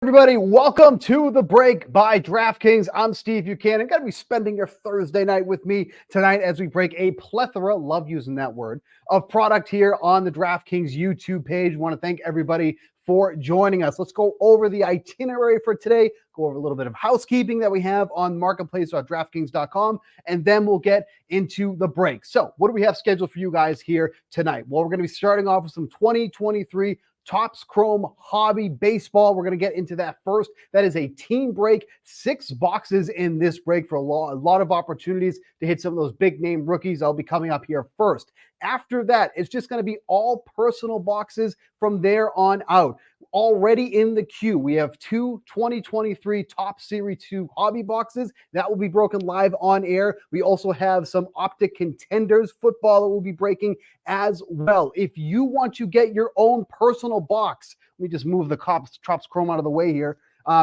Everybody, welcome to The Break by DraftKings. I'm Steve Buchanan. Got to be spending your Thursday night with me tonight as we break a plethora, love using that word, of product here on the DraftKings YouTube page. Want to thank everybody for joining us. Let's go over the itinerary for today, go over a little bit of housekeeping that we have on marketplace.draftkings.com, and then we'll get into the break. So what do we have scheduled for you guys here tonight? Well, we're going to be starting off with some 2023 Topps Chrome Hobby Baseball. We're going to get into that first. That is a team break, 6 boxes in this break for a lot of opportunities to hit some of those big name rookies. I'll be coming up here first. After that, it's just going to be all personal boxes from there on out. Already in the queue, we have 2 2023 Topps Series 2 hobby boxes that will be broken live on air. We also have some Optic Contenders football that will be breaking as well. If you want to get your own personal box, let me just move the Topps Chrome out of the way here.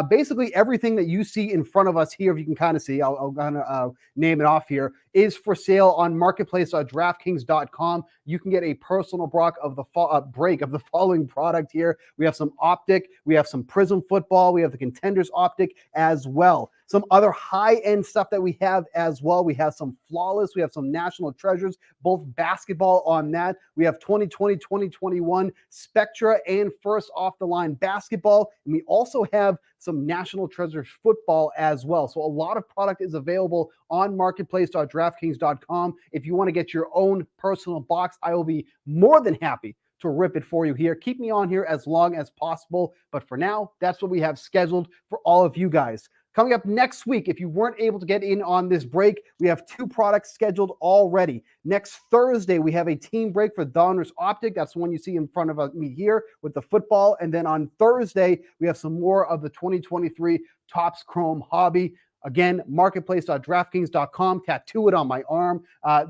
Basically everything that you see in front of us here, if you can kind of see, I'll kind of name it off here, is for sale on marketplace.draftkings.com. You can get a personal break of the following product here. We have some Optic, we have some Prism football, we have the Contenders Optic as well. Some other high-end stuff that we have as well. We have some Flawless, we have some National Treasures, both basketball on that. We have 2020, 2021 Spectra and First Off the Line basketball. And we also have some National Treasures football as well. So a lot of product is available on marketplace.draftkings.com. If you want to get your own personal box, I will be more than happy to rip it for you here. Keep me on here as long as possible. But for now, that's what we have scheduled for all of you guys. Coming up next week, if you weren't able to get in on this break, we have 2 products scheduled already. Next Thursday, we have a team break for Donruss Optic. That's the one you see in front of me here with the football. And then on Thursday, we have some more of the 2023 Topps Chrome Hobby. Again, marketplace.draftkings.com. Tattoo it on my arm.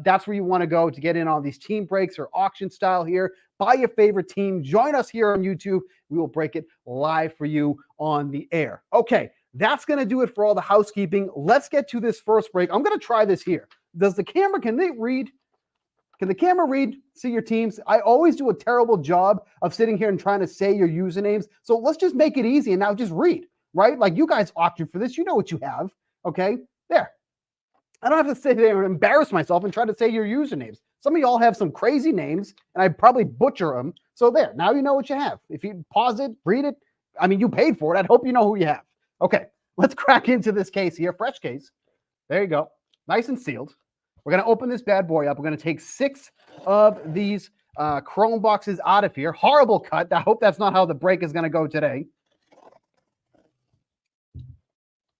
That's where you want to go to get in on these team breaks or auction style here. Buy your favorite team. Join us here on YouTube. We will break it live for you on the air. Okay. That's going to do it for all the housekeeping. Let's get to this first break. I'm going to try this here. Can they read? Can the camera read? See your teams? I always do a terrible job of sitting here and trying to say your usernames. So let's just make it easy and now just read, right? Like you guys opted for this. You know what you have. Okay, there. I don't have to sit there and embarrass myself and try to say your usernames. Some of y'all have some crazy names and I probably butcher them. So there, now you know what you have. If you pause it, read it. I mean, you paid for it. I'd hope you know who you have. Okay, let's crack into this case here. Fresh case. There you go. Nice and sealed. We're going to open this bad boy up. We're going to take 6 of these Chrome boxes out of here. Horrible cut. I hope that's not how the break is going to go today.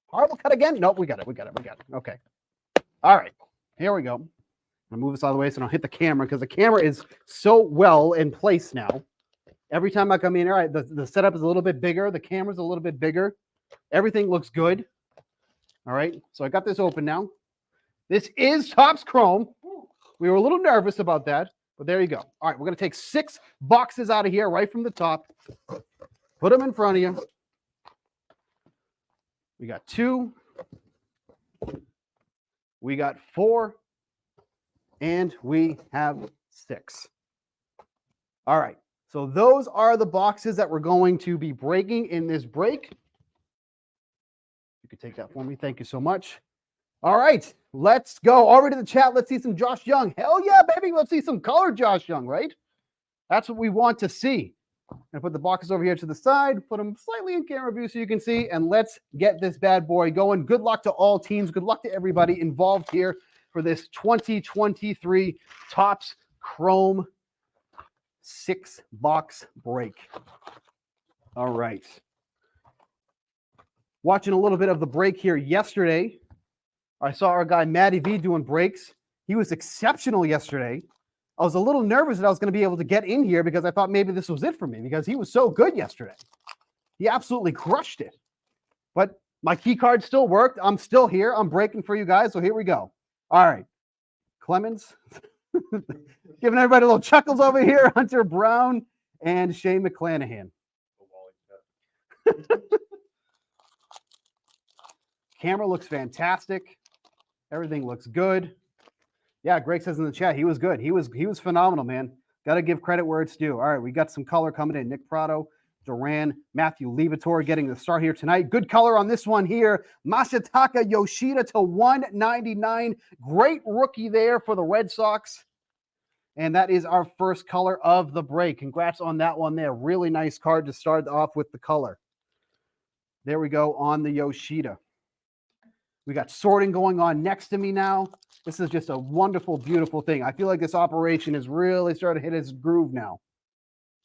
Horrible cut again? Nope, we got it. Okay. All right, here we go. I'm going to move this out of the way so I don't hit the camera because the camera is so well in place now. Every time I come in, all right, the setup is a little bit bigger. The camera's a little bit bigger. Everything looks good. All right, so I got this open now. This is Topps Chrome. We were a little nervous about that, but there you go. All right, we're going to take 6 boxes out of here right from the top. Put them in front of you. We got 2. We got 4. And we have 6. All right. So those are the boxes that we're going to be breaking in this break. You could take that for me. Thank you so much. All right. Let's go. Already to the chat. Let's see some Josh Young. Hell yeah, baby. Let's see some color Josh Young, right? That's what we want to see. And put the boxes over here to the side, put them slightly in camera view so you can see, and let's get this bad boy going. Good luck to all teams. Good luck to everybody involved here for this 2023 Topps Chrome 6-box break. All right. Watching a little bit of the break here yesterday, I saw our guy Matty V doing breaks. He was exceptional yesterday. I was a little nervous that I was going to be able to get in here because I thought maybe this was it for me because he was so good yesterday. He absolutely crushed it. But my key card still worked. I'm still here. I'm breaking for you guys. So here we go. All right. Clemens. Giving everybody a little chuckles over here. Hunter Brown and Shane McClanahan. Camera looks fantastic. Everything looks good. Yeah, Greg says in the chat, he was good. He was phenomenal, man. Got to give credit where it's due. All right, we got some color coming in. Nick Prado, Duran, Matthew Liebertor getting the start here tonight. Good color on this one here. Masataka Yoshida to 199. Great rookie there for the Red Sox. And that is our first color of the break. Congrats on that one there. Really nice card to start off with the color. There we go on the Yoshida. We got sorting going on next to me now. This is just a wonderful, beautiful thing. I feel like this operation is really starting to hit its groove now.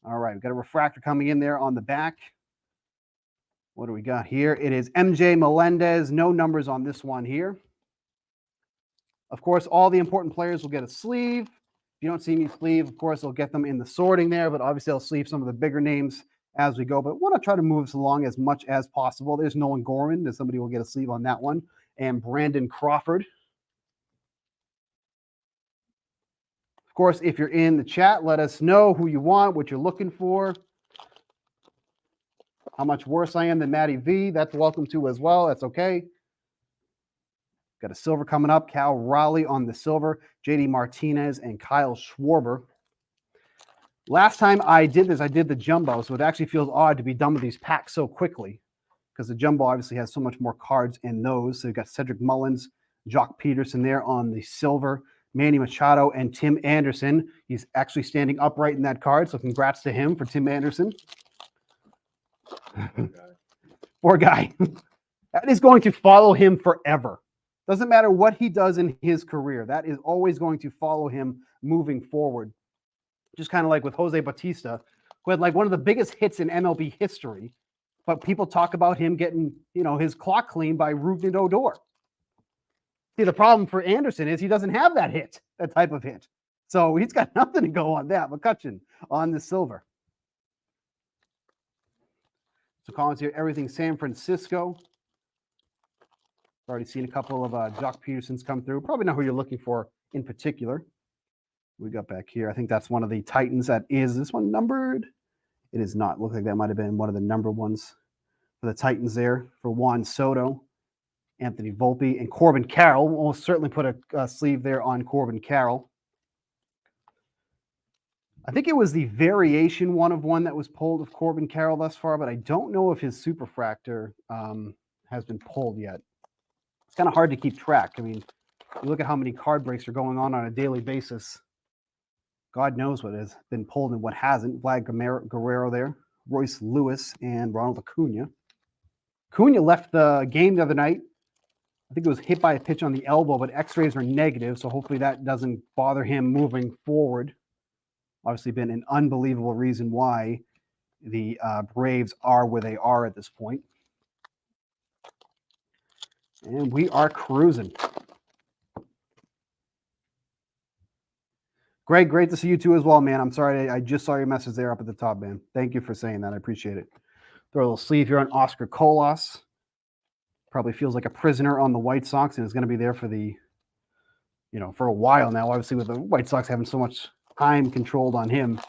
All right, we've got a refractor coming in there on the back. What do we got here? It is MJ Melendez. No numbers on this one here. Of course, all the important players will get a sleeve. If you don't see me sleeve, of course, I'll get them in the sorting there, but obviously I'll sleeve some of the bigger names as we go. But I want to try to move this along as much as possible. There's Nolan Gorman. There's somebody will get a sleeve on that one. And Brandon Crawford. Of course, if you're in the chat, let us know who you want, what you're looking for. How much worse I am than Matty V. That's welcome to as well. That's okay. Got a silver coming up. Cal Raleigh on the silver. JD Martinez and Kyle Schwarber. Last time I did this, I did the jumbo, so it actually feels odd to be done with these packs so quickly because the jumbo obviously has so much more cards in those. So you've got Cedric Mullins, Jock Peterson there on the silver, Manny Machado, and Tim Anderson. He's actually standing upright in that card, so congrats to him for Tim Anderson. Poor guy. That is going to follow him forever. Doesn't matter what he does in his career. That is always going to follow him moving forward. Just kind of like with Jose Bautista, who had like one of the biggest hits in MLB history, but people talk about him getting, his clock cleaned by Rougned Odor. See, the problem for Anderson is he doesn't have that hit, that type of hit. So he's got nothing to go on that. McCutcheon on the silver. So Collins here, everything San Francisco. Already seen a couple of Jock Petersons come through. Probably know who you're looking for in particular. We got back here. I think that's one of the Titans. Is this one numbered? It is not. Looks like that might have been one of the number ones for the Titans there for Juan Soto, Anthony Volpe, and Corbin Carroll. We'll certainly put a sleeve there on Corbin Carroll. I think it was the variation one of one that was pulled of Corbin Carroll thus far, but I don't know if his superfractor has been pulled yet. It's kind of hard to keep track. I mean, you look at how many card breaks are going on a daily basis. God knows what has been pulled and what hasn't. Vlad Guerrero there, Royce Lewis, and Ronald Acuna. Acuna left the game the other night. I think it was hit by a pitch on the elbow, but x-rays are negative, so hopefully that doesn't bother him moving forward. Obviously been an unbelievable reason why the Braves are where they are at this point. And we are cruising. Greg, great to see you too as well, man. I'm sorry, I just saw your message there up at the top, man. Thank you for saying that. I appreciate it. Throw a little sleeve here on Oscar Colas. Probably feels like a prisoner on the White Sox and is going to be there for the, for a while now. Obviously, with the White Sox having so much time controlled on him.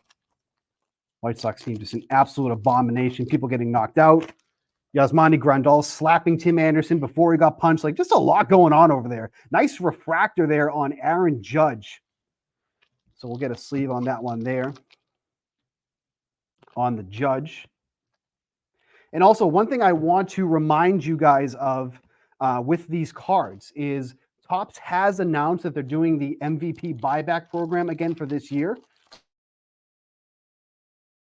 White Sox team just an absolute abomination. People getting knocked out. Yasmani Grandal slapping Tim Anderson before he got punched. Like, just a lot going on over there. Nice refractor there on Aaron Judge. So we'll get a sleeve on that one there. On the Judge. And also, one thing I want to remind you guys of with these cards is Topps has announced that they're doing the MVP buyback program again for this year.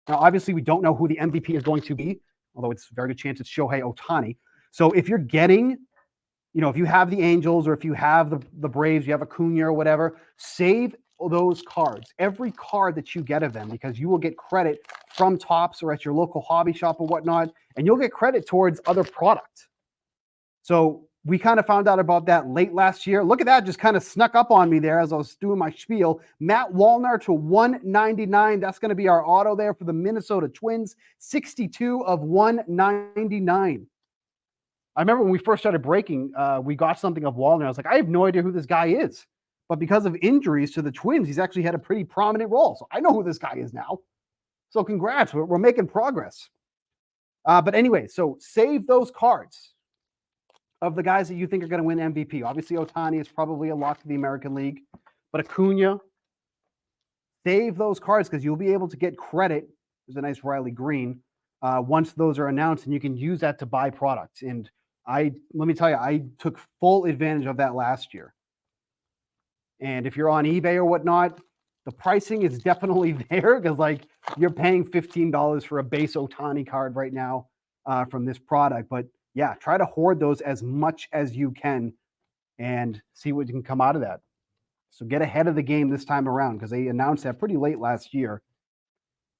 Now, obviously, we don't know who the MVP is going to be, although it's a very good chance it's Shohei Ohtani. So if you're getting, if you have the Angels or if you have the Braves, you have Acuna or whatever, save those cards, every card that you get of them, because you will get credit from Topps or at your local hobby shop or whatnot, and you'll get credit towards other product. So we kind of found out about that late last year. Look at that, just kind of snuck up on me there as I was doing my spiel. Matt Wallner to 199. That's going to be our auto there for the Minnesota Twins. 62 of 199. I remember when we first started breaking, we got something of Wallner. I was like, I have no idea who this guy is. But because of injuries to the Twins, he's actually had a pretty prominent role. So I know who this guy is now. So congrats. We're making progress. But anyway, so save those cards of the guys that you think are going to win MVP. Obviously, Ohtani is probably a lock to the American League. But Acuna, save those cards because you'll be able to get credit. There's a nice Riley Green once those are announced, and you can use that to buy products. And let me tell you, I took full advantage of that last year. And if you're on eBay or whatnot, the pricing is definitely there because, like, you're paying $15 for a base Ohtani card right now from this product. But yeah, try to hoard those as much as you can and see what can come out of that. So get ahead of the game this time around because they announced that pretty late last year.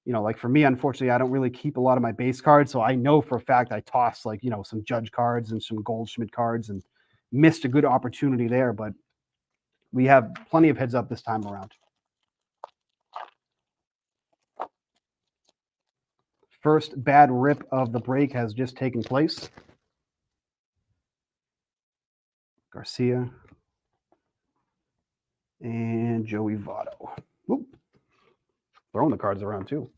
Like for me, unfortunately, I don't really keep a lot of my base cards. So I know for a fact I tossed some Judge cards and some Goldschmidt cards and missed a good opportunity there. But we have plenty of heads up this time around. First bad rip of the break has just taken place. Garcia and Joey Votto. Oop. Throwing the cards around too.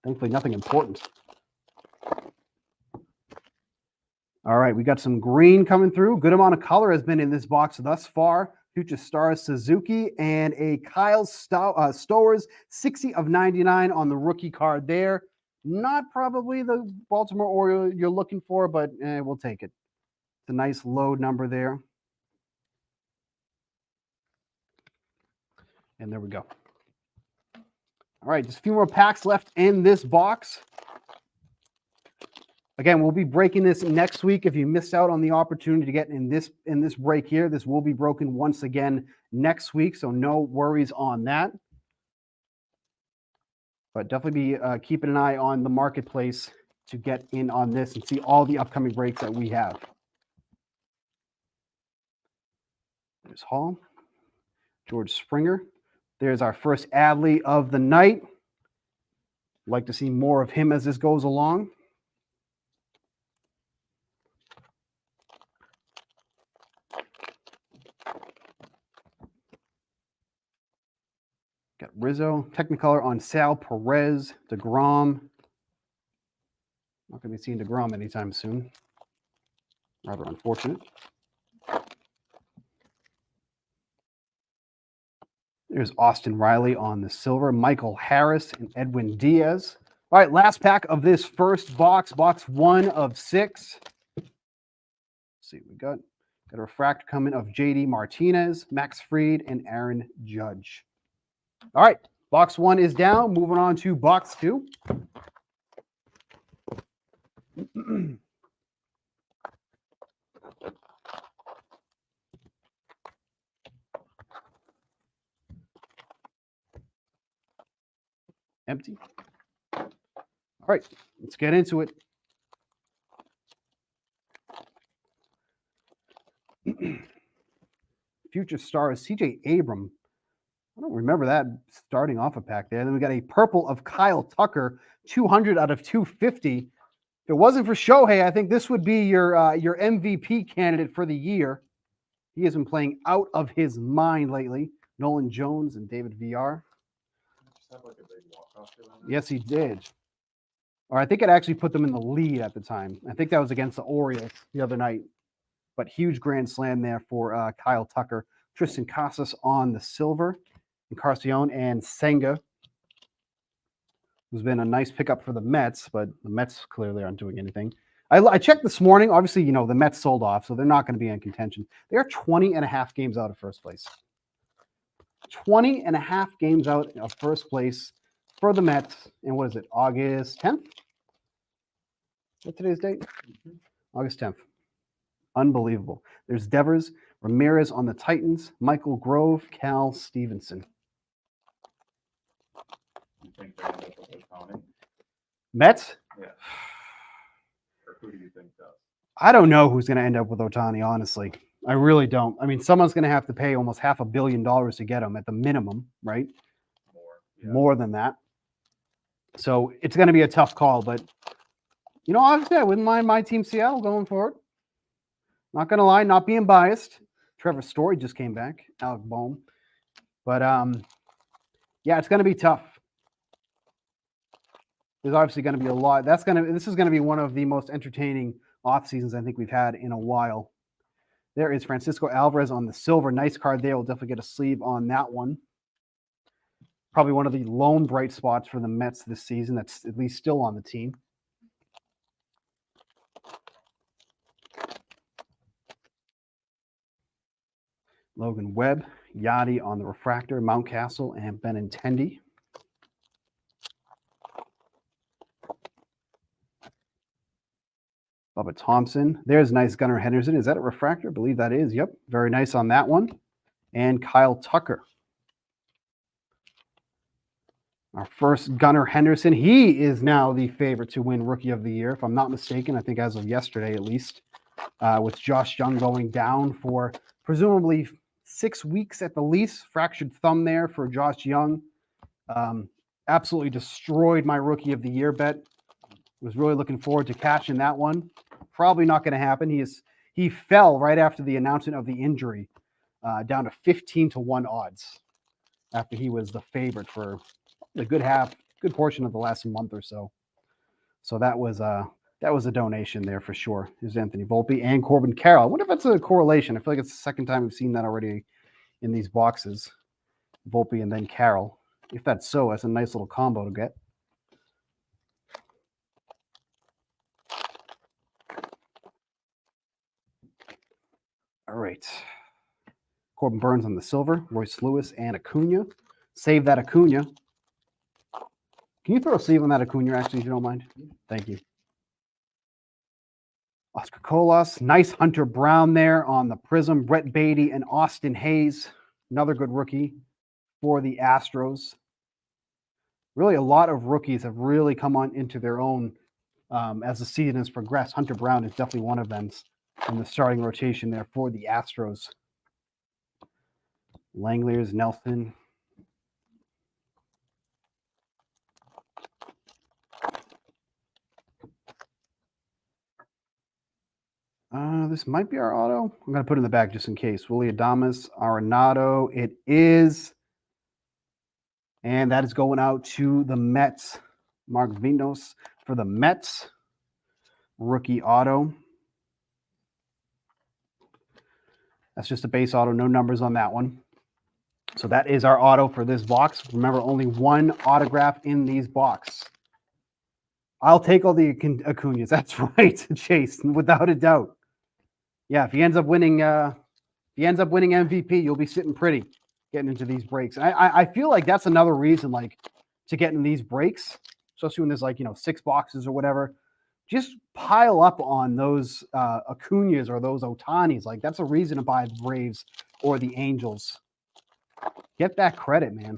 Thankfully, nothing important. All right, we got some green coming through. Good amount of color has been in this box thus far. Future Stars Suzuki and a Kyle Stowers 60 of 99 on the rookie card there. Not probably the Baltimore Oriole you're looking for, but we'll take it. It's a nice load number there. And there we go. All right, just a few more packs left in this box. Again, we'll be breaking this next week. If you missed out on the opportunity to get in this break here, this will be broken once again next week, so no worries on that. But definitely be keeping an eye on the marketplace to get in on this and see all the upcoming breaks that we have. There's Hall, George Springer. There's our first Adley of the night. Like to see more of him as this goes along. Got Rizzo, Technicolor on Sal Perez, DeGrom. Not going to be seeing DeGrom anytime soon. Rather unfortunate. There's Austin Riley on the silver, Michael Harris and Edwin Diaz. All right, last pack of this first box, box 1 of 6. Let's see what we got. Got a refractor coming of JD Martinez, Max Fried, and Aaron Judge. All right, box 1 is down. Moving on to box 2. Empty. All right, let's get into it. Future Stars, CJ Abram. I don't remember that starting off a pack there. Then we got a purple of Kyle Tucker, 200 out of 250. If it wasn't for Shohei, I think this would be your MVP candidate for the year. He has been playing out of his mind lately. Nolan Jones and David VR. Yes, he did. Or I think it actually put them in the lead at the time. I think that was against the Orioles the other night. But huge grand slam there for Kyle Tucker. Tristan Casas on the silver. Encarnacion and Senga, who's been a nice pickup for the Mets, but the Mets clearly aren't doing anything. I checked this morning. Obviously, the Mets sold off, so they're not going to be in contention. They are 20 and a half games out of first place. 20 and a half games out of first place for the Mets. And what is it, August 10th? What's today's date? August 10th. Unbelievable. There's Devers, Ramirez on the Titans, Michael Grove, Cal Stevenson. You think they end up with Ohtani? Mets? Yeah. Or who do you think does? I don't know who's going to end up with Ohtani, honestly. I really don't. I mean, someone's going to have to pay almost $500 million to get him at the minimum, right? More than that. So it's going to be a tough call, but obviously I wouldn't mind my team Seattle going forward. Not going to lie, not being biased. Trevor Story just came back, Alec Boehm. But yeah, it's going to be tough. There's obviously going to be a lot. This is going to be one of the most entertaining off seasons I think we've had in a while. There is Francisco Alvarez on the silver. Nice card there. We'll definitely get a sleeve on that one. Probably one of the lone bright spots for the Mets this season that's at least still on the team. Logan Webb, Yachty on the refractor, Mountcastle, and Benintendi. Bubba Thompson. There's nice Gunnar Henderson. Is that a refractor? I believe that is. Yep. Very nice on that one. And Kyle Tucker. Our first Gunnar Henderson. He is now the favorite to win Rookie of the Year, if I'm not mistaken. I think as of yesterday, at least, with Josh Young going down for presumably 6 weeks at the least. Fractured thumb there for Josh Young. Absolutely destroyed my Rookie of the Year bet. Was really looking forward to catching that one. Probably not going to happen. He fell right after the announcement of the injury, down to 15-1 odds after he was the favorite for a good portion of the last month or so. So that was a donation there for sure. Here's Anthony Volpe and Corbin Carroll. I wonder if that's a correlation. I feel like it's the second time we've seen that already in these boxes. Volpe and then Carroll. If that's so, that's a nice little combo to get. All right. Corbin Burns on the silver, Royce Lewis and Acuna. Save that Acuna. Can you throw a sleeve on that Acuna, actually, if you don't mind? Thank you. Oscar Colas. Nice Hunter Brown there on the Prism. Brett Beatty and Austin Hayes. Another good rookie for the Astros. Really, a lot of rookies have really come on into their own as the season has progressed. Hunter Brown is definitely one of them in the starting rotation there for the Astros. Langeliers, Nelson. This might be our auto. I'm going to put it in the back just in case. Willie Adames, Arenado. It is. And that is going out to the Mets. Mark Vinos for the Mets. Rookie auto. That's just a base auto. No numbers on that one. So that is our auto for this box. Remember, only one autograph in these box. I'll take all the Acuñas. That's right, Chase, without a doubt. Yeah, if he ends up winning MVP, you'll be sitting pretty getting into these breaks. And I feel like that's another reason, like, to get in these breaks, especially when there's 6 boxes or whatever. Just pile up on those Acuñas or those Ohtanis. Like, that's a reason to buy the Braves or the Angels. Get that credit, man.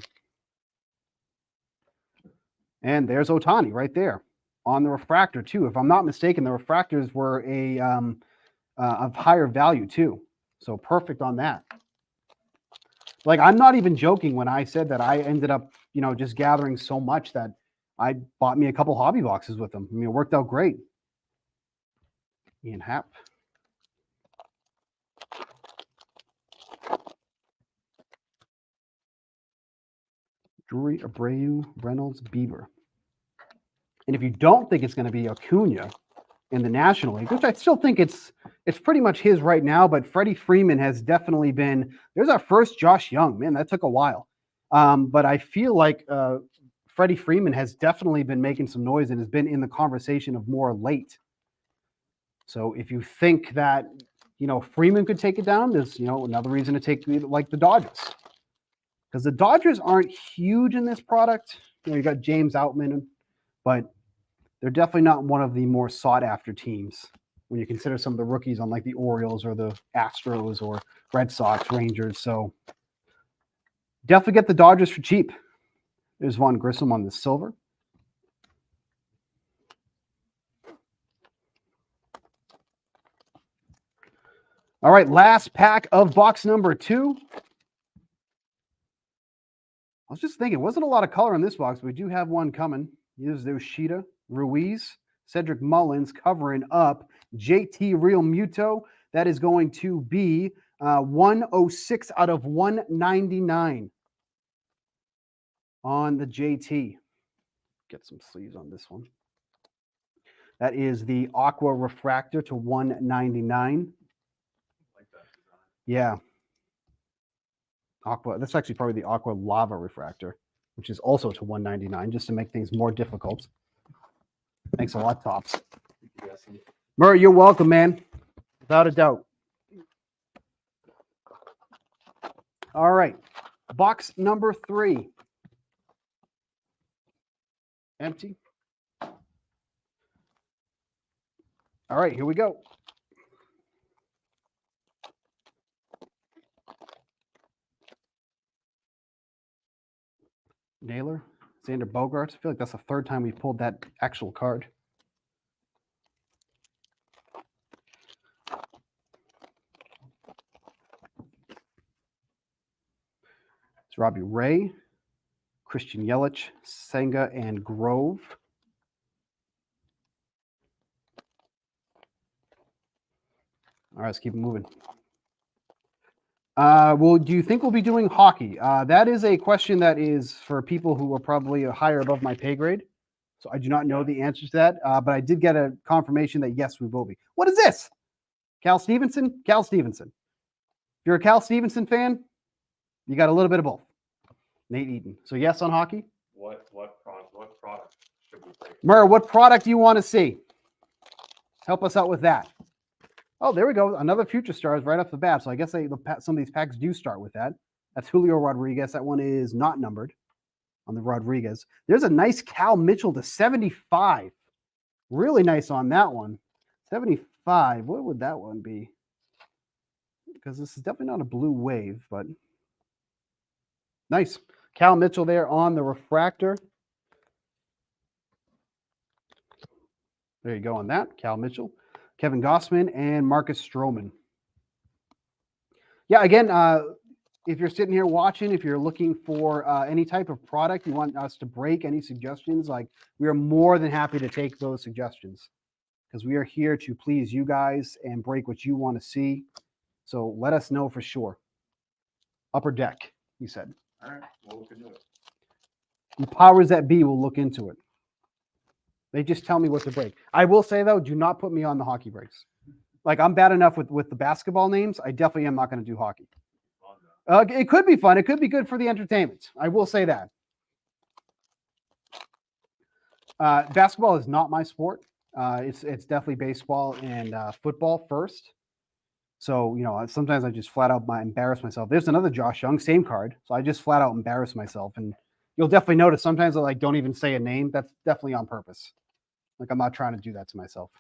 And there's Ohtani right there on the refractor too. If I'm not mistaken, the refractors were of higher value too. So perfect on that. Like, I'm not even joking when I said that I ended up, just gathering so much that I bought me a couple hobby boxes with them. I mean, it worked out great. Ian Happ. Drury, Abreu, Reynolds, Bieber. And if you don't think it's going to be Acuna in the National League, which I still think it's pretty much his right now, but Freddie Freeman has definitely been, there's our first Josh Young. Man, that took a while. But I feel like Freddie Freeman has definitely been making some noise and has been in the conversation of more late. So if you think that, Freeman could take it down, there's, another reason to take like the Dodgers. Because the Dodgers aren't huge in this product. You got James Outman, but they're definitely not one of the more sought-after teams when you consider some of the rookies on like the Orioles or the Astros or Red Sox, Rangers. So definitely get the Dodgers for cheap. There's Vaughn Grissom on the silver. All right, last pack of box number 2. I was just thinking, wasn't a lot of color in this box, but we do have one coming. Here's Yoshida, Ruiz, Cedric Mullins covering up JT Real Muto. That is going to be 106 out of 199 on the JT. Get some sleeves on this one. That is the Aqua Refractor to 199. Like that design. Yeah. Aqua. That's actually probably the Aqua Lava Refractor, which is also to 199, just to make things more difficult. Thanks a lot, Tops. Murray, you're welcome, man. Without a doubt. All right. Box number 3. Empty. All right, here we go. Naylor, Xander Bogaerts. I feel like that's the third time we've pulled that actual card. It's Robbie Ray, Christian Yelich, Senga, and Grove. All right, let's keep it moving. Well, do you think we'll be doing hockey? That is a question that is for people who are probably higher above my pay grade. So I do not know the answer to that, but I did get a confirmation that yes, we will be. What is this? Cal Stevenson? Cal Stevenson. If you're a Cal Stevenson fan, you got a little bit of both. Nate Eaton. So yes on hockey? What product should we take? Murr, what product do you want to see? Help us out with that. Oh, there we go. Another Future Stars right off the bat. So I guess some of these packs do start with that. That's Julio Rodriguez. That one is not numbered on the Rodriguez. There's a nice Cal Mitchell to 75. Really nice on that one. 75. What would that one be? Because this is definitely not a blue wave, but nice. Cal Mitchell there on the refractor. There you go on that. Cal Mitchell. Kevin Gossman, and Marcus Stroman. Yeah, again, if you're sitting here watching, if you're looking for any type of product, you want us to break, any suggestions, like we are more than happy to take those suggestions because we are here to please you guys and break what you want to see. So let us know for sure. Upper Deck, you said. All right, we'll look into it. The powers that be will look into it. They just tell me what to break. I will say, though, do not put me on the hockey breaks. Like, I'm bad enough with the basketball names. I definitely am not going to do hockey. It could be fun. It could be good for the entertainment. I will say that. Basketball is not my sport. It's definitely baseball and football first. So, sometimes I just flat out embarrass myself. There's another Josh Young, same card. So I just flat out embarrass myself. And you'll definitely notice sometimes I don't even say a name. That's definitely on purpose. Like, I'm not trying to do that to myself.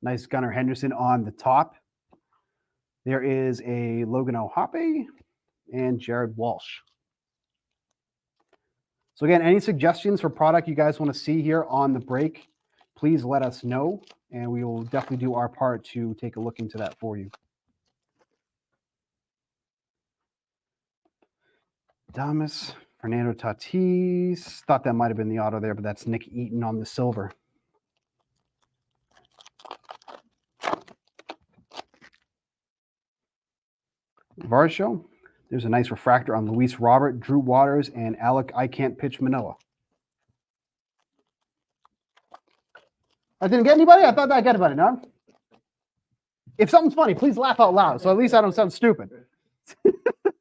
Nice Gunnar Henderson on the top. There is a Logan O'Hoppe and Jared Walsh. So again, any suggestions for product you guys want to see here on the break, please let us know, and we will definitely do our part to take a look into that for you. Damas, Fernando Tatis. Thought that might have been the auto there, but that's Nick Eaton on the silver. Varsho. There's a nice refractor on Luis Robert, Drew Waters, and Alec I Can't Pitch Manila. I didn't get anybody? I thought I got anybody, no? If something's funny, please laugh out loud, so at least I don't sound stupid.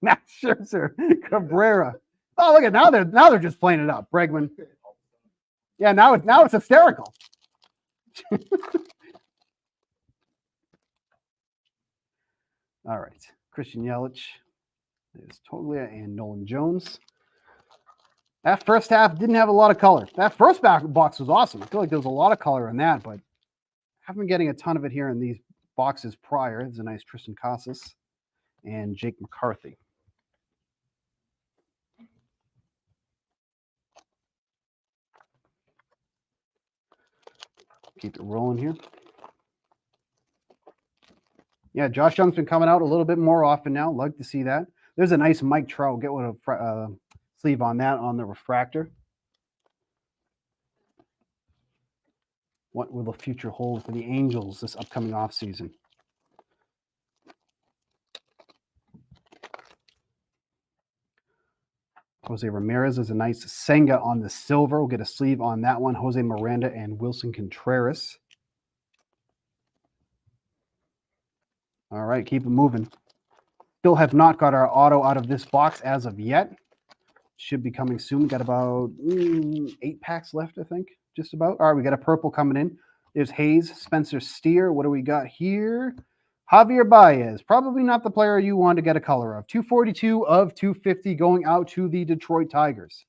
Matt Scherzer, Cabrera. Oh, look at now they're just playing it up. Bregman. Yeah, now it's hysterical. All right, Christian Yelich. There's Toglia and Nolan Jones. That first half didn't have a lot of color. That first box was awesome. I feel like there was a lot of color in that, but I haven't been getting a ton of it here in these boxes prior. There's a nice Tristan Casas and Jake McCarthy. Keep it rolling here. Yeah, Josh Young's been coming out a little bit more often now. Like to see that. There's a nice Mike Trout. Get with a sleeve on that on the refractor. What will the future hold for the Angels this upcoming offseason? Jose Ramirez is a nice Senga on the silver. We'll get a sleeve on that one. Jose Miranda and Wilson Contreras. All right, keep it moving. Still have not got our auto out of this box as of yet. Should be coming soon. We got about 8 packs left, I think. Just about. All right, we got a purple coming in. There's Hayes, Spencer Steer. What do we got here? Javier Baez. Probably not the player you want to get a color of. 242 of 250 going out to the Detroit Tigers.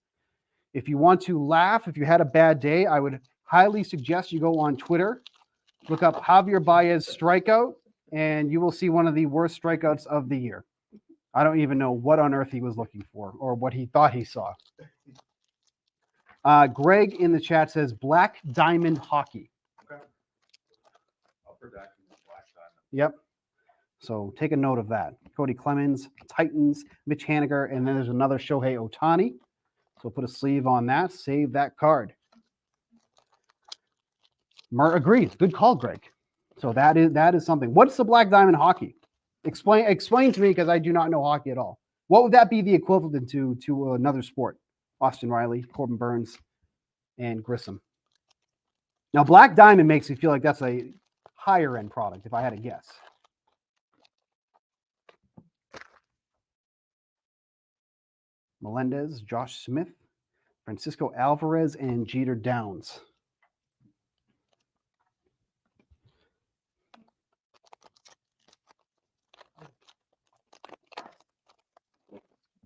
If you want to laugh, if you had a bad day, I would highly suggest you go on Twitter, look up Javier Baez strikeout, and you will see one of the worst strikeouts of the year. I don't even know what on earth he was looking for or what he thought he saw. Greg in the chat says Black Diamond Hockey. Okay. Upper deck and Black Diamond. Yep. So take a note of that. Cody Clemens, Titans, Mitch Haniger, and then there's another Shohei Ohtani. So put a sleeve on that. Save that card. Agrees. Good call, Greg. So that is something. What's the Black Diamond Hockey? Explain to me, because I do not know hockey at all. What would that be the equivalent to another sport? Austin Riley, Corbin Burns, and Grissom. Now, Black Diamond makes me feel like that's a higher end product, if I had to guess. Melendez, Josh Smith, Francisco Alvarez, and Jeter Downs.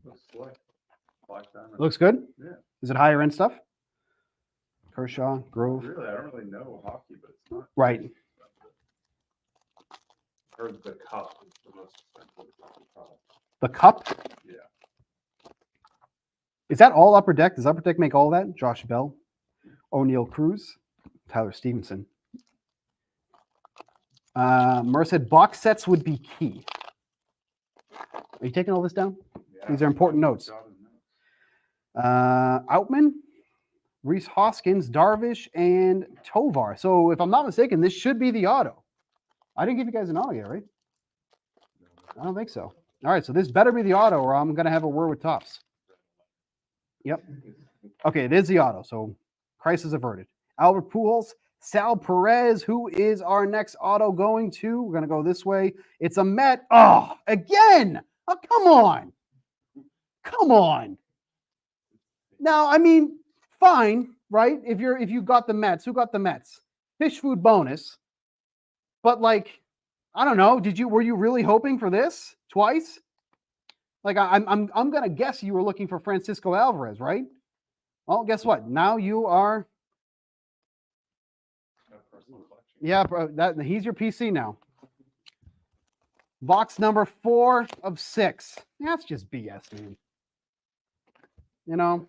Looks like Black Diamond. Looks good? Yeah. Is it higher end stuff? Kershaw, Grove. Really, I don't really know hockey, but it's not. Right. I heard the cup is the most expensive product. The cup? Yeah. Is that all Upper Deck? Does Upper Deck make all that? Josh Bell, O'Neill Cruz, Tyler Stevenson. Mer said box sets would be key. Are you taking all this down? Yeah. These are important notes. Outman, Reese Hoskins, Darvish, and Tovar. So if I'm not mistaken, this should be the auto. I didn't give you guys an auto yet, right? I don't think so. All right, so this better be the auto, or I'm going to have a word with Topps. Yep. Okay, it is the auto, so crisis averted. Albert Pujols, Sal Perez, who is our next auto going to? We're going to go this way. It's a Met. Oh, again. Oh, come on. Come on. Now, I mean, fine, right? If you got the Mets, who got the Mets? Fish food bonus. But like, I don't know. Were you really hoping for this twice? Like I'm gonna guess you were looking for Francisco Alvarez, right? Well, guess what? Now you are. Yeah, he's your PC now. Box number 4 of 6. That's just BS, man. You know.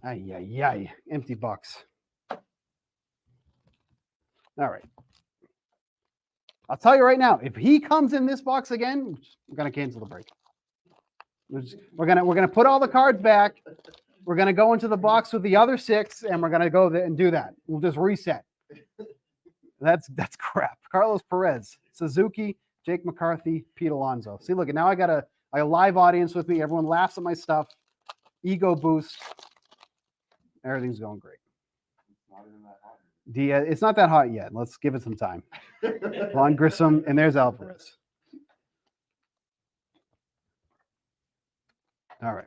Ay. Empty box. All right. I'll tell you right now, if he comes in this box again, we're gonna cancel the break. We're gonna put all the cards back. We're gonna go into the box with the other 6, and we're gonna go there and do that. We'll just reset. That's crap. Carlos Perez, Suzuki, Jake McCarthy, Pete Alonso. See, look, now I got a live audience with me. Everyone laughs at my stuff. Ego boost. Everything's going great. It's not even that hot. It's not that hot yet. Let's give it some time. Vaughn Grissom, and there's Alvarez. All right.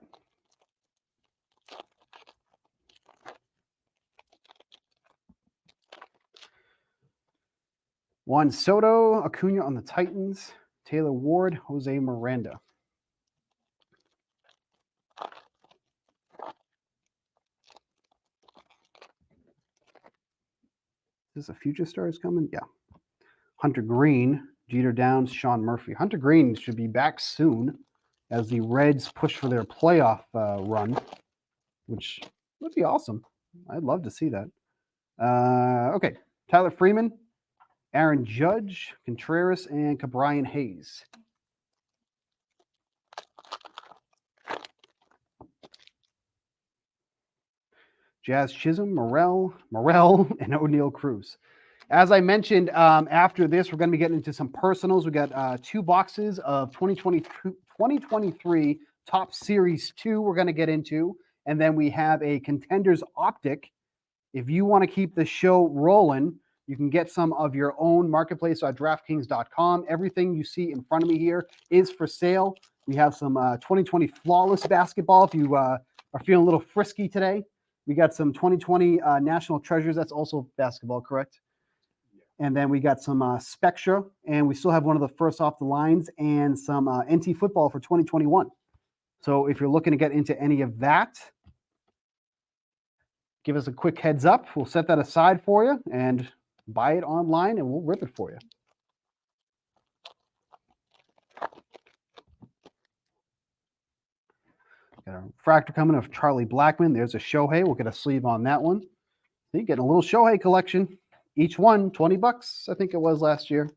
Juan Soto, Acuna on the Titans, Taylor Ward, Jose Miranda. Is this a Future Stars coming? Yeah. Hunter Green, Jeter Downs, Sean Murphy. Hunter Green should be back soon as the Reds push for their playoff run, which would be awesome. I'd love to see that. Okay. Tyler Freeman, Aaron Judge, Contreras, and Cabrian Hayes. Jazz Chisholm, Morel, and O'Neal Cruz. As I mentioned, after this, we're going to be getting into some personals. We got 2 boxes of 2023 Top Series 2 we're going to get into. And then we have a Contenders Optic. If you want to keep the show rolling, you can get some of your own marketplace at DraftKings.com. Everything you see in front of me here is for sale. We have some 2020 Flawless basketball if you are feeling a little frisky today. We got some 2020 National Treasures. That's also basketball, correct? And then we got some Spectra, and we still have one of the first off the lines and some NT football for 2021. So if you're looking to get into any of that, give us a quick heads up. We'll set that aside for you and buy it online, and we'll rip it for you. Got a refractor coming of Charlie Blackmon. There's a Shohei. We'll get a sleeve on that one. See, getting a little Shohei collection. Each one, $20, I think it was last year.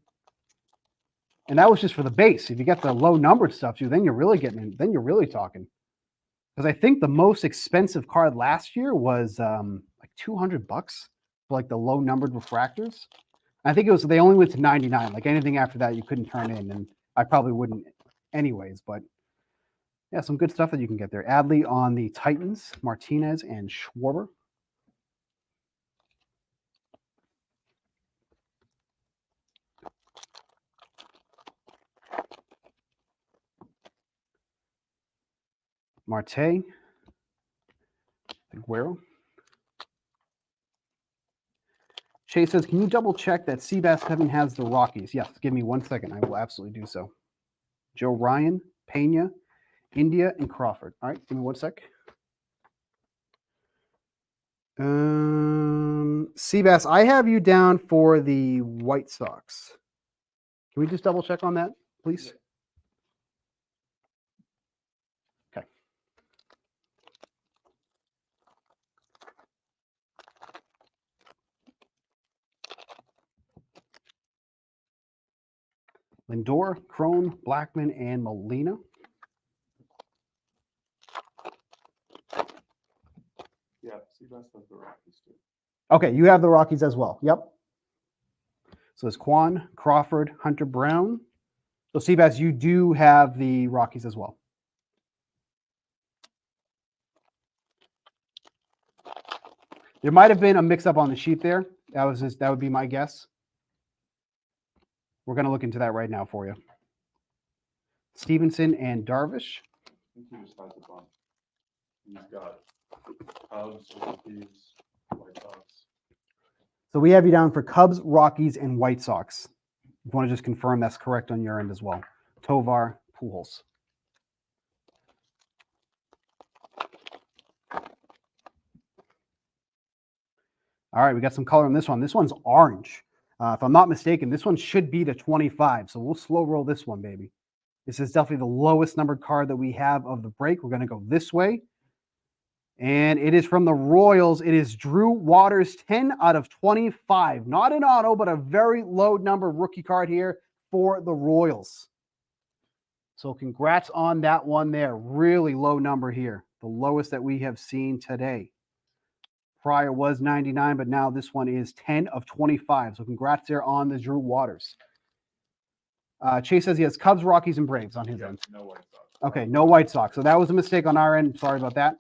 And that was just for the base. If you get the low numbered stuff too, then you're really getting in. Then you're really talking. Because I think the most expensive card last year was like $200 for like the low numbered refractors. I think it was they only went to 99. Like anything after that, you couldn't turn in, and I probably wouldn't anyways. But yeah, some good stuff that you can get there. Adley on the Titans, Martinez and Schwarber. Marte, Aguero. Chase says, can you double check that Seabass7 has the Rockies? Yes, give me 1 second. I will absolutely do so. Joe Ryan, Pena, India, and Crawford. All right, give me 1 sec. Seabass, I have you down for the White Sox. Can we just double check on that, please? Yeah. Lindor, Crone, Blackmon, and Molina. Yeah, Seabass has the Rockies too. Okay, you have the Rockies as well. Yep. So it's Quan, Crawford, Hunter Brown. So Seabass, you do have the Rockies as well. There might have been a mix-up on the sheet there. That would be my guess. We're going to look into that right now for you. Stevenson and Darvish. I think he just has a bunch. He's got Cubs, Rockies, White Sox. So we have you down for Cubs, Rockies, and White Sox. If you want to just confirm that's correct on your end as well. Tovar, Pujols. All right, we got some color on this one. This one's orange. If I'm not mistaken, this one should be to 25. So we'll slow roll this one, baby. This is definitely the lowest numbered card that we have of the break. We're going to go this way. And it is from the Royals. It is Drew Waters, 10 out of 25. Not an auto, but a very low number rookie card here for the Royals. So congrats on that one there. Really low number here. The lowest that we have seen today. Prior was 99, but now this one is 10 of 25. So congrats there on the Drew Waters. Chase says he has Cubs, Rockies, and Braves on his end. No White Sox. Okay, no White Sox. So that was a mistake on our end. Sorry about that.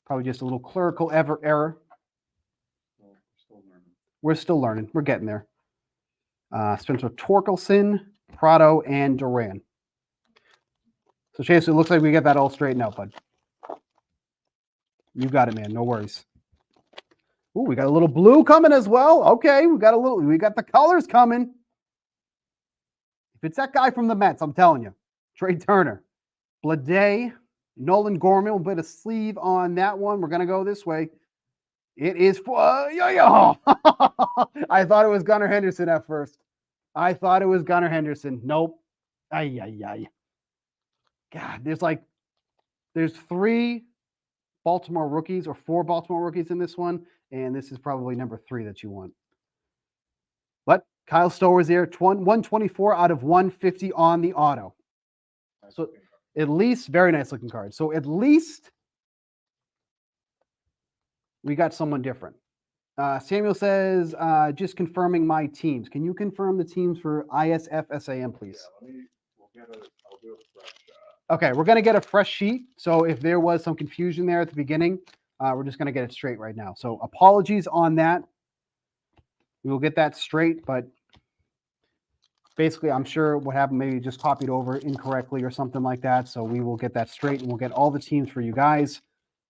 Probably just a little clerical error. Well, we're still learning. We're still learning. We're getting there. Spencer Torkelson, Prado, and Duran. So Chase, it looks like we get that all straightened out, bud. You got it, man. No worries. Ooh, we got a little blue coming as well. Okay, we got the colors coming. If it's that guy from the Mets, I'm telling you. Trey Turner. Blade, Nolan Gorman will put a sleeve on that one. We're going to go this way. It is for I thought it was Gunnar Henderson at first. Nope. Ay. God, there's 3 Baltimore rookies or 4 Baltimore rookies in this one, and this is probably number 3 that you want. But Kyle Stower's there, 124 out of 150 on the auto. So at least, very nice looking card. So at least we got someone different. Samuel says, just confirming my teams. Can you confirm the teams for ISFSAM, please? Yeah, I'll do a fresh Okay, we're going to get a fresh sheet. So if there was some confusion there at the beginning, we're just going to get it straight right now. So apologies on that. We will get that straight, but basically I'm sure what happened, maybe just copied over incorrectly or something like that. So we will get that straight and we'll get all the teams for you guys.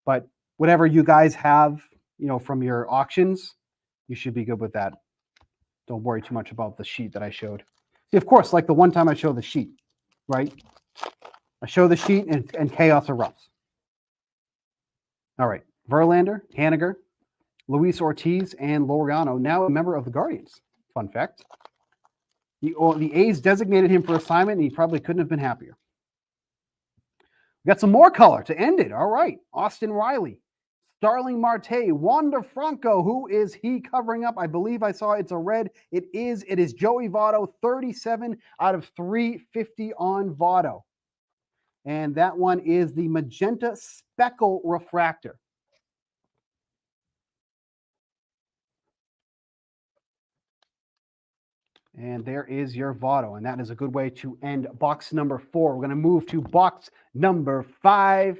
But whatever you guys have, from your auctions, you should be good with that. Don't worry too much about the sheet that I showed. See, of course, like the one time I showed the sheet, right? I show the sheet and chaos erupts. All right. Verlander, Haniger, Luis Ortiz, and Laureano, now a member of the Guardians. Fun fact. The A's designated him for assignment, and he probably couldn't have been happier. We got some more color to end it. All right. Austin Riley, Starling Marte, Wander Franco. Who is he covering up? I believe I saw it's a red. It is Joey Votto, 37 out of 350 on Votto. And that one is the magenta speckle refractor. And there is your Votto. And that is a good way to end box number 4. We're going to move to box number 5.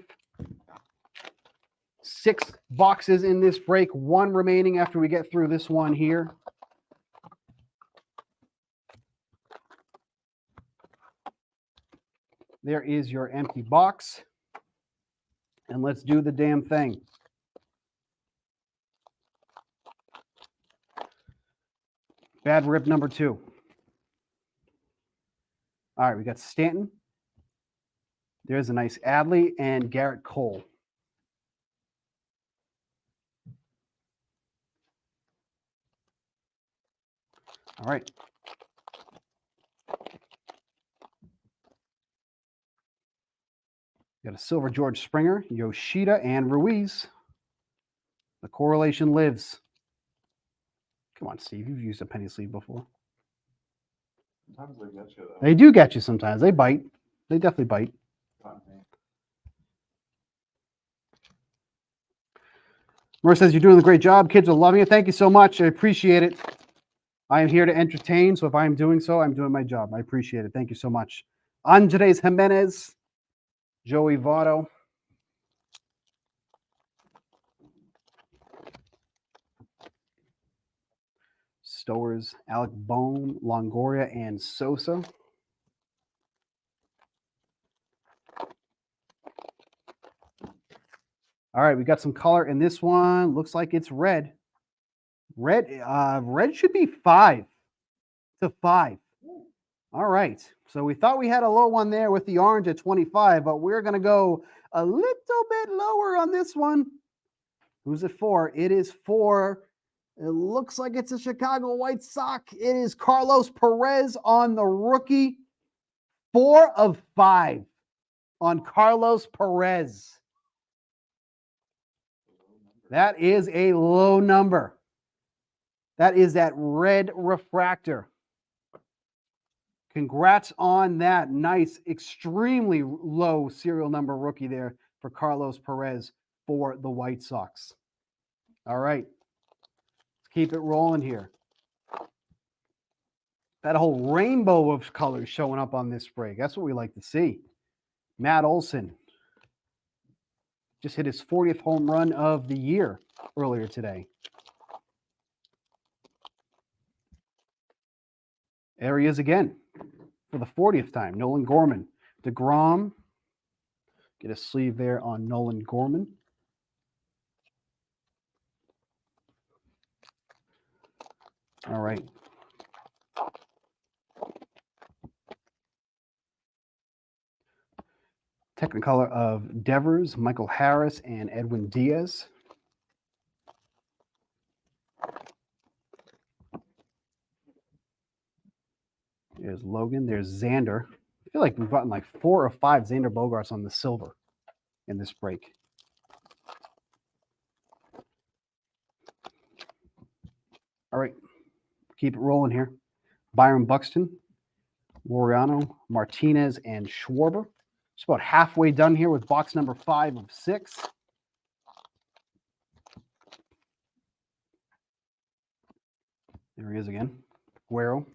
6 boxes in this break. 1 remaining after we get through this one here. There is your empty box. And let's do the damn thing. Bad rip number 2. All right, we got Stanton. There's a nice Adley and Garrett Cole. All right. Got a silver George Springer, Yoshida, and Ruiz. The correlation lives. Come on, Steve. You've used a penny sleeve before. Sometimes they get you, though. They do get you sometimes. They bite. They definitely bite. Murr says, you're doing a great job. Kids are loving it. Thank you so much. I appreciate it. I am here to entertain, so if I am doing so, I'm doing my job. I appreciate it. Thank you so much. Andres Jimenez, Joey Votto. Stowers, Alec Bohm, Longoria, and Sosa. All right, we got some color in this one. Looks like it's red. Red should be 5 to 5. All right. So we thought we had a low one there with the orange at 25, but we're going to go a little bit lower on this one. Who's it for? It is for, it looks like it's a Chicago White Sox. It is Carlos Perez on the rookie. 4 of 5 on Carlos Perez. That is a low number. That is that red refractor. Congrats on that. Nice, extremely low serial number rookie there for Carlos Perez. for the White Sox. All right. Let's keep it rolling here. That whole rainbow of colors showing up on this break. That's what we like to see. Matt Olson just hit his 40th home run of the year earlier today. There he is again for the 40th time. Nolan Gorman. DeGrom. Get a sleeve there on Nolan Gorman. All right. Technicolor of Devers, Michael Harris, and Edwin Diaz. There's Logan. There's Xander. I feel like we've gotten like 4 or 5 Xander Bogaerts on the silver in this break. All right. Keep it rolling here. Byron Buxton, Laureano, Martinez, and Schwarber. Just about halfway done here with box number 5 of 6. There he is again. Guerrero.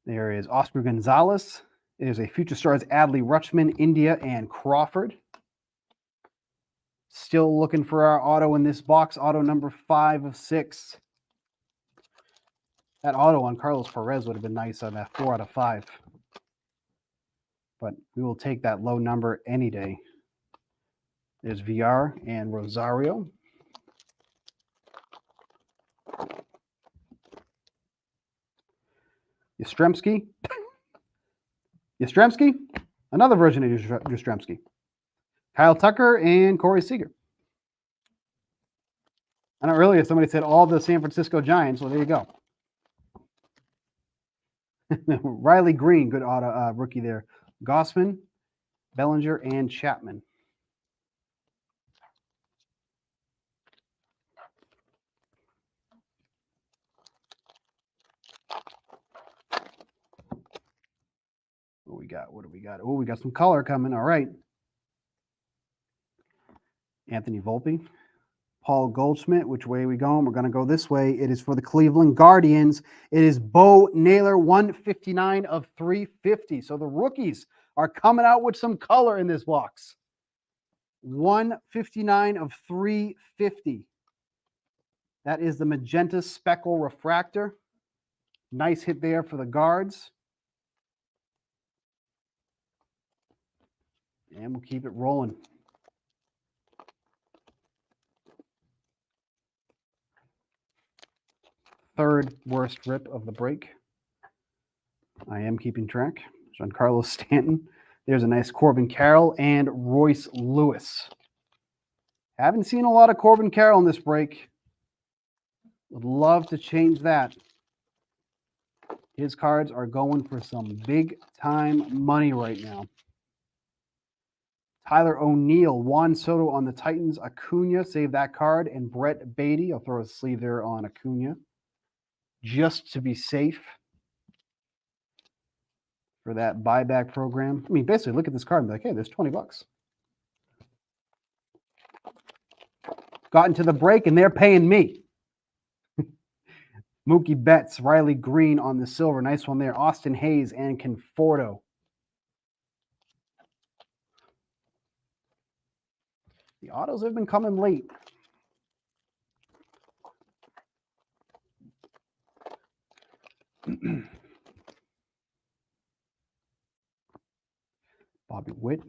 There is Oscar Gonzalez. There's a Future Stars Adley Rutschman, India, and Crawford. Still looking for our auto in this box. Auto number 5 of 6. That auto on Carlos Perez would have been nice on that 4 out of 5. But we will take that low number any day. There's VR and Rosario. Yastrzemski. Yastrzemski. Another version of Yastrzemski. Kyle Tucker and Corey Seager. I know earlier somebody said all the San Francisco Giants. Well, there you go. Riley Green, good auto rookie there. Gossman, Bellinger, and Chapman. What we got? What do we got? Oh, we got some color coming. All right. Anthony Volpe. Paul Goldschmidt. Which way are we going? We're going to go this way. It is for the Cleveland Guardians. It is Bo Naylor, 159 of 350. So the rookies are coming out with some color in this box. 159 of 350. That is the magenta speckle refractor. Nice hit there for the guards. And we'll keep it rolling. Third worst rip of the break. I am keeping track. Giancarlo Stanton. There's a nice Corbin Carroll and Royce Lewis. Haven't seen a lot of Corbin Carroll in this break. Would love to change that. His cards are going for some big time money right now. Tyler O'Neill, Juan Soto on the Titans, Acuna, save that card, and Brett Beatty. I'll throw a sleeve there on Acuna just to be safe for that buyback program. I mean, basically, look at this card and be like, hey, there's $20. Got into the break, and they're paying me. Mookie Betts, Riley Green on the silver. Nice one there. Austin Hayes and Conforto. The autos have been coming late. Bobby Witt,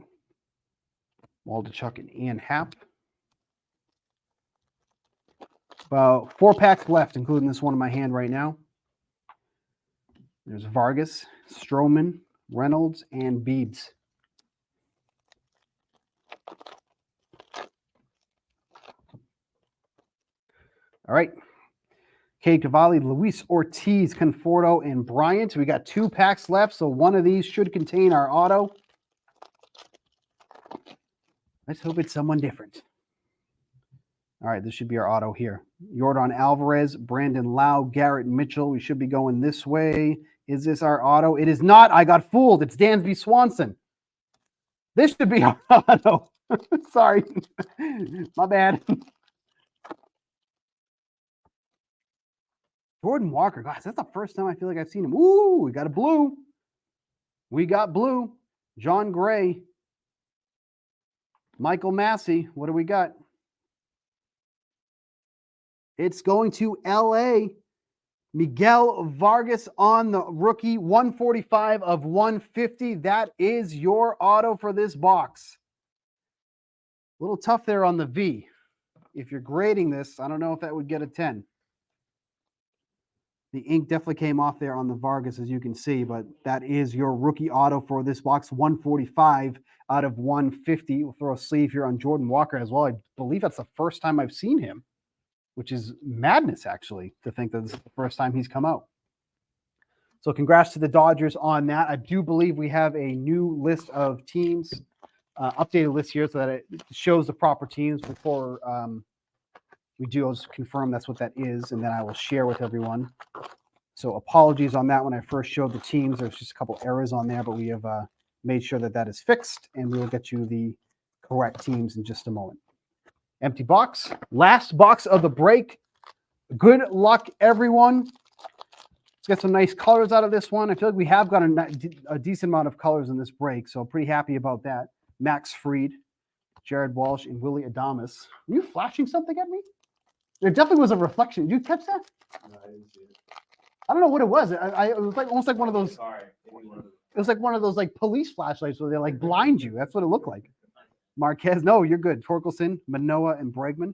Waldichuk, and Ian Happ. About 4 packs left, including this one in my hand right now. There's Vargas, Stroman, Reynolds, and Beebs. All right. Cade Cavalli, Luis Ortiz, Conforto, and Bryant. We got 2 packs left, so one of these should contain our auto. Let's hope it's someone different. All right, this should be our auto here. Yordan Alvarez, Brandon Lau, Garrett Mitchell. We should be going this way. Is this our auto? It is not. I got fooled. It's Dansby Swanson. This should be our auto. Sorry. My bad. Jordan Walker. Guys, that's the first time I feel like I've seen him. Ooh, we got a blue. We got blue. John Gray. Michael Massey. What do we got? It's going to LA. Miguel Vargas on the rookie, 145 of 150. That is your auto for this box. A little tough there on the V. If you're grading this, I don't know if that would get a 10. The ink definitely came off there on the Vargas, as you can see, but that is your rookie auto for this box, 145 out of 150. We'll throw a sleeve here on Jordan Walker as well. I believe that's the first time I've seen him, which is madness, actually, to think that this is the first time he's come out. So congrats to the Dodgers on that. I do believe we have a new list of teams, updated list here so that it shows the proper teams before we do. I'll just confirm that's what that is, and then I will share with everyone. So apologies on that when I first showed the teams. There's just a couple errors on there, but we have made sure that that is fixed, and we will get you the correct teams in just a moment. Empty box. Last box of the break. Good luck, everyone. Let's get some nice colors out of this one. I feel like we have got a decent amount of colors in this break, so pretty happy about that. Max Fried, Jared Walsh, and Willie Adames. Were you flashing something at me? There definitely was a reflection. Did you catch that? No, I didn't see it. I don't know what it was. It was like almost like one of those. Sorry. It was like one of those like police flashlights where they like blind you. That's what it looked like. Marquez, no, you're good. Torkelson, Manoah, and Bregman.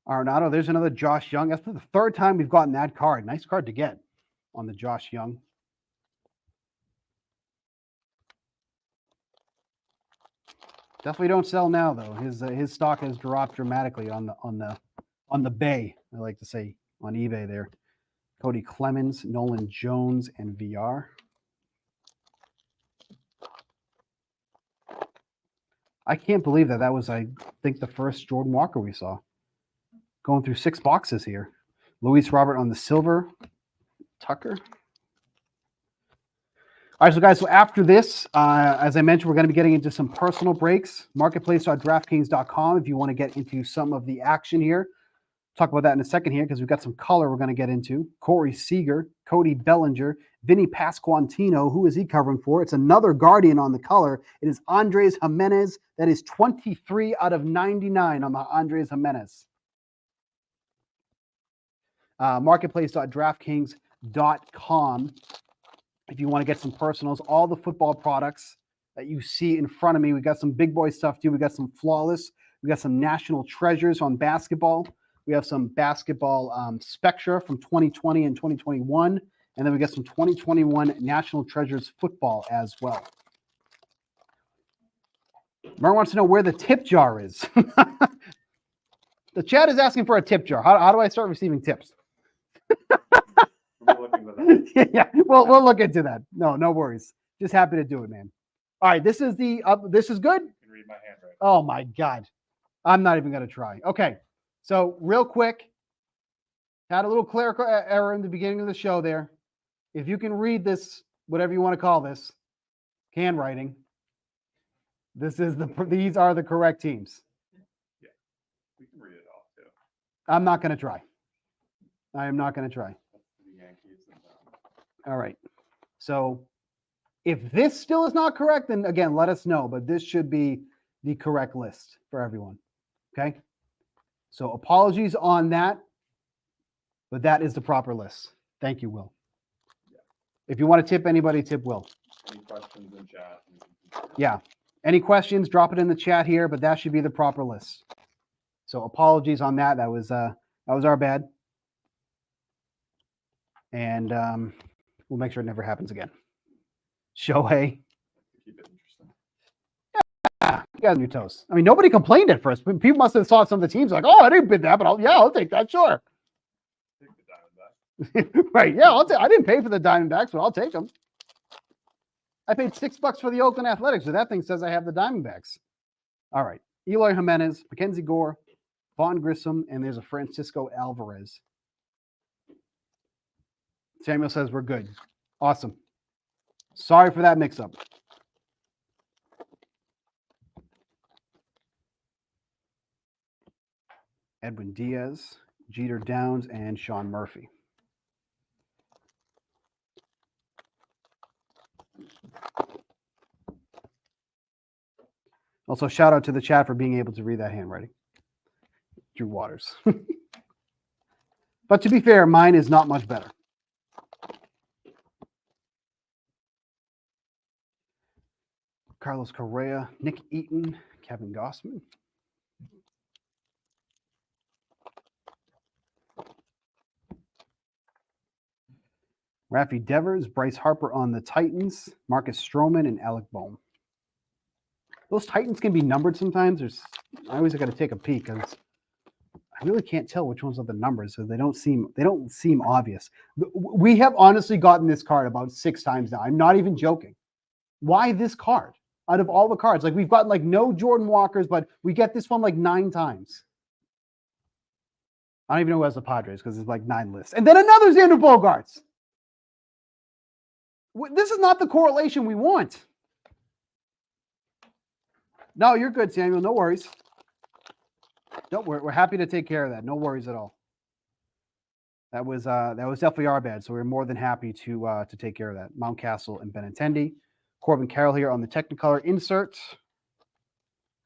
Arenado, there's another Josh Young. That's the third time we've gotten that card. Nice card to get on the Josh Young. Definitely don't sell now though. His stock has dropped dramatically on the bay. I like to say on eBay there. Cody Clemens, Nolan Jones, and VR. I can't believe that was, I think, the first Jordan Walker we saw. Going through 6 boxes here. Luis Robert on the silver. Tucker. All right, so guys, so after this, as I mentioned, we're going to be getting into some personal breaks. Marketplace.draftkings.com if you want to get into some of the action here. Talk about that in a second here because we've got some color we're going to get into. Corey Seager, Cody Bellinger, Vinny Pasquantino. Who is he covering for? It's another Guardian on the color. It is Andres Jimenez. That is 23 out of 99 on the Andres Jimenez. Marketplace.draftkings.com if you want to get some personals. All the football products that you see in front of me. We got some big boy stuff too. We got some flawless. We got some national treasures on basketball. We have some basketball Spectra from 2020 and 2021. And then we got some 2021 National Treasures football as well. Mer wants to know where the tip jar is. The chat is asking for a tip jar. How do I start receiving tips? Yeah, we'll look into that. No worries. Just happy to do it, man. All right, this is this is good. You can read my handwriting. Oh my God, I'm not even gonna try. Okay, so real quick, had a little clerical error in the beginning of the show there. If you can read this, whatever you want to call this, handwriting. These are the correct teams. Yeah, we can read it off too. I'm not gonna try. I am not gonna try. The Yankees and All right. So if this still is not correct, then again, let us know. But this should be the correct list for everyone. Okay. So apologies on that, but that is the proper list. Thank you, Will. Yeah. If you want to tip anybody, tip Will. Any questions in chat? Yeah. Any questions, drop it in the chat here, but that should be the proper list. So apologies on that. That was our bad. And we'll make sure it never happens again. Shohei. Keep it interesting. Yeah, you guys on your toes. I mean, nobody complained at first. People must have saw some of the teams like, oh, I didn't bid that, but I'll take that, sure. Take the Diamondbacks. Right, yeah, I didn't pay for the Diamondbacks, but I'll take them. I paid $6 for the Oakland Athletics, so that thing says I have the Diamondbacks. All right. Eloy Jimenez, Mackenzie Gore, Vaughn Grissom, and there's a Francisco Alvarez. Samuel says we're good. Awesome. Sorry for that mix-up. Edwin Diaz, Jeter Downs, and Sean Murphy. Also, shout out to the chat for being able to read that handwriting. Drew Waters. But to be fair, mine is not much better. Carlos Correa, Nick Eaton, Kevin Gossman. Rafi Devers, Bryce Harper on the Titans, Marcus Stroman, and Alec Bohm. Those Titans can be numbered sometimes. I always got to take a peek because I really can't tell which ones are the numbers because they don't seem obvious. We have honestly gotten this card about 6 times now. I'm not even joking. Why this card? Out of all the cards, like we've gotten like no Jordan Walkers, but we get this one like 9 times. I don't even know who has the Padres because it's like 9 lists. And then another Xander Bogaerts. This is not the correlation we want. No, you're good, Samuel. No worries. No, we're happy to take care of that. No worries at all. That was definitely our bad. So we're more than happy to take care of that. Mountcastle and Benintendi. Corbin Carroll here on the Technicolor insert.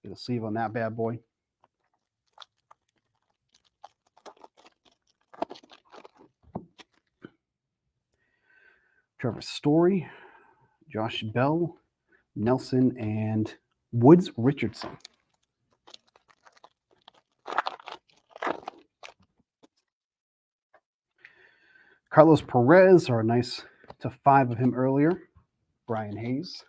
Get a sleeve on that bad boy. Trevor Story, Josh Bell, Nelson, and Woods Richardson. Carlos Perez, or a nice to 5 of him earlier. Brian Hayes.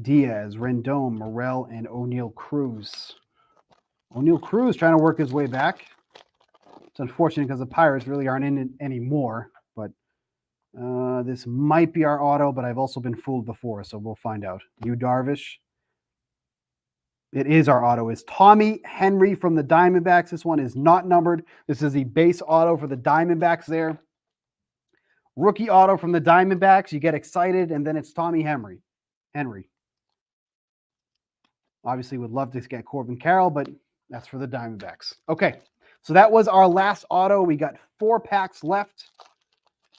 Diaz, Rendon, Morel, and O'Neal Cruz. O'Neal Cruz trying to work his way back. It's unfortunate because the Pirates really aren't in it anymore, but this might be our auto, but I've also been fooled before, so we'll find out. Yu Darvish. It is our auto. It's Tommy Henry from the Diamondbacks. This one is not numbered. This is the base auto for the Diamondbacks there. Rookie auto from the Diamondbacks. You get excited, and then it's Tommy Henry. Obviously, would love to get Corbin Carroll, but that's for the Diamondbacks. Okay, so that was our last auto. We got 4 packs left.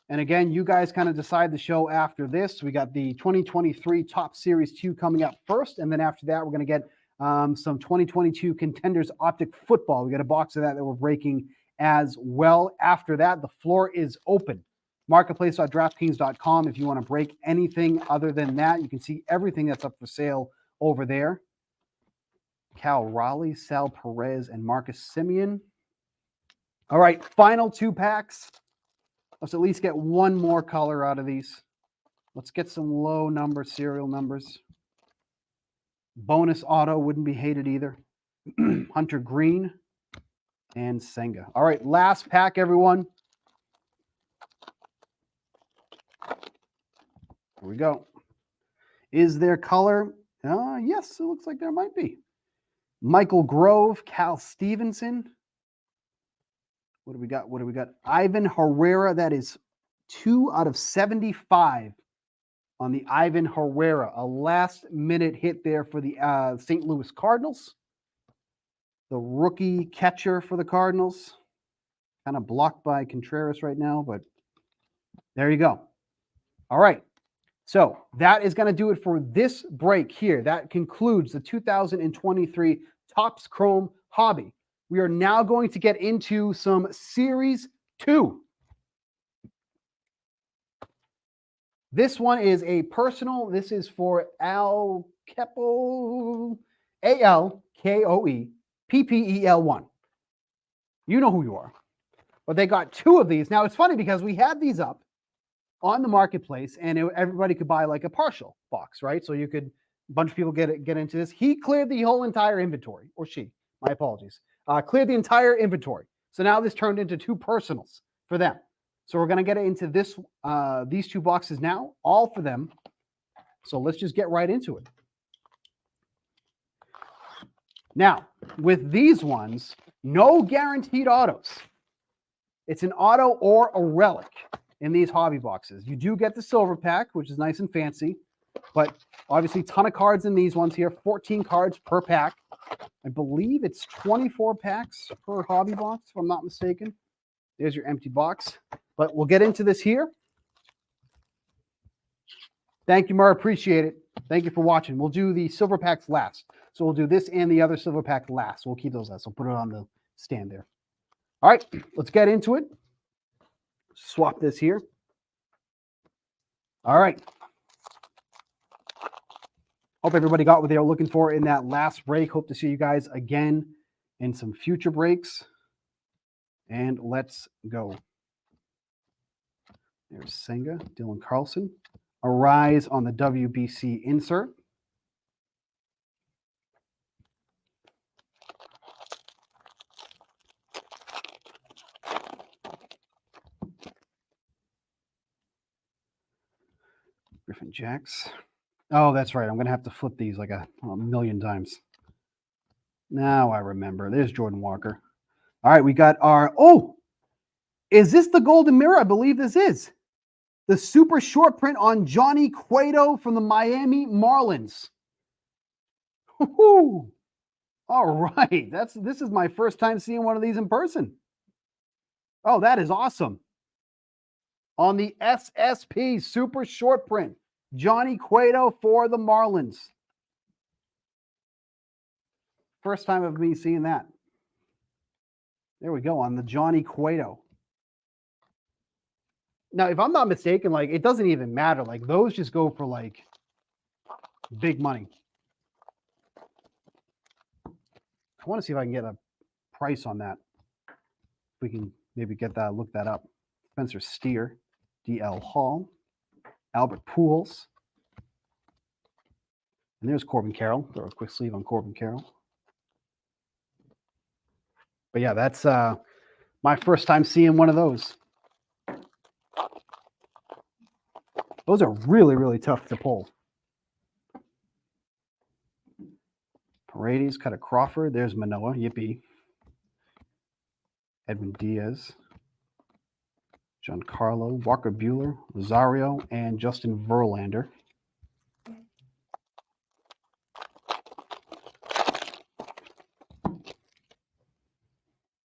And again, you guys kind of decide the show after this. We got the 2023 Top Series 2 coming up first, and then after that, we're going to get some 2022 Contenders Optic Football. We got a box of that we're breaking as well. After that, the floor is open. Marketplace.draftkings.com. If you want to break anything other than that, you can see everything that's up for sale over there. Cal Raleigh, Sal Perez, and Marcus Simeon. All right, final 2 packs. Let's at least get one more color out of these. Let's get some low number serial numbers. Bonus auto wouldn't be hated either. Hunter Green and Senga. All right, last pack, everyone. Here we go. Is there color? Yes, it looks like there might be. Michael Grove, Cal Stevenson. What do we got? Ivan Herrera. That is 2 out of 75 on the Ivan Herrera. A last-minute hit there for the St. Louis Cardinals. The rookie catcher for the Cardinals. Kind of blocked by Contreras right now, but there you go. All right. So that is going to do it for this break here. That concludes the 2023 Topps Chrome Hobby. We are now going to get into some Series 2. This one is a personal. This is for Al Keppel, ALKOEPPEL1. You know who you are. But they got 2 of these. Now, it's funny because we had these up on the marketplace, and everybody could buy like a partial box, right? So you could, a bunch of people get into this. He cleared the whole entire inventory, or she, my apologies, cleared the entire inventory. So now this turned into 2 personals for them. So we're going to get into this, these two boxes now, all for them. So let's just get right into it. Now, with these ones, no guaranteed autos. It's an auto or a relic in these hobby boxes. You do get the silver pack, which is nice and fancy, but obviously ton of cards in these ones here, 14 cards per pack. I believe it's 24 packs per hobby box, if I'm not mistaken. There's your empty box, but we'll get into this here. Thank you, Mur. Appreciate it. Thank you for watching. We'll do the silver packs last. So we'll do this and the other silver pack last. We'll keep those last. So put it on the stand there. All right, let's get into it. Swap this here. All right. Hope everybody got what they were looking for in that last break. Hope to see you guys again in some future breaks. And let's go. There's Senga, Dylan Carlson. Arise on the WBC insert. Griffin Jacks. Oh, that's right. I'm going to have to flip these like a million times. Now I remember. There's Jordan Walker. All right, we got our... Oh, is this the Golden Mirror? I believe this is. The super short print on Johnny Cueto from the Miami Marlins. Woo-hoo. All right. This is my first time seeing one of these in person. Oh, that is awesome. On the SSP super short print, Johnny Cueto for the Marlins. First time of me seeing that. There we go on the Johnny Cueto. Now, if I'm not mistaken, like it doesn't even matter. Like those just go for like big money. I want to see if I can get a price on that. We can maybe get that, look that up. Spencer Steer, DL Hall, Albert Pujols. And there's Corbin Carroll. Throw a quick sleeve on Corbin Carroll. But yeah, that's my first time seeing one of those. Those are really, really tough to pull. Paredes, Cutter Crawford. There's Manoah. Yippee. Edwin Diaz. Giancarlo. Walker Buehler. Rosario. And Justin Verlander.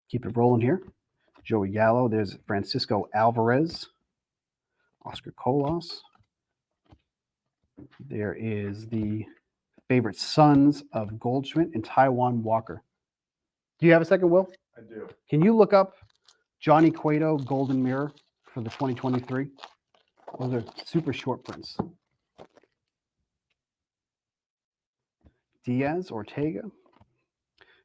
Keep it rolling here. Joey Gallo. There's Francisco Alvarez. Oscar Colas. There is the favorite sons of Goldschmidt and Taiwan Walker. Do you have a second, Will? I do. Can you look up Johnny Cueto Golden Mirror for the 2023? Those are super short prints. Diaz, Ortega.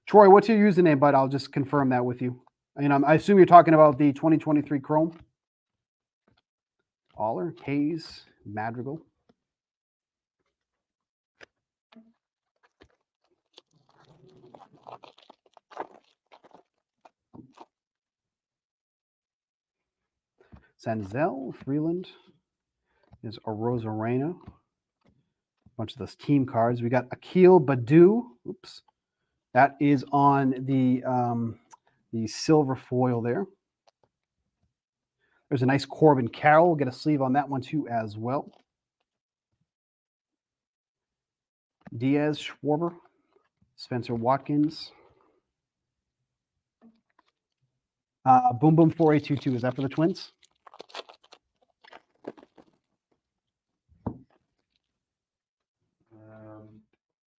Troy, what's your username, bud? I'll just confirm that with you. And I assume you're talking about the 2023 Chrome. Aller, Hayes, Madrigal. Sanzel, Freeland. There's Arozarena. A bunch of those team cards. We got Akil Badu. Oops. That is on the silver foil there. There's a nice Corbin Carroll. We'll get a sleeve on that one too as well. Diaz, Schwarber, Spencer Watkins. Boom Boom 4822. Is that for the Twins?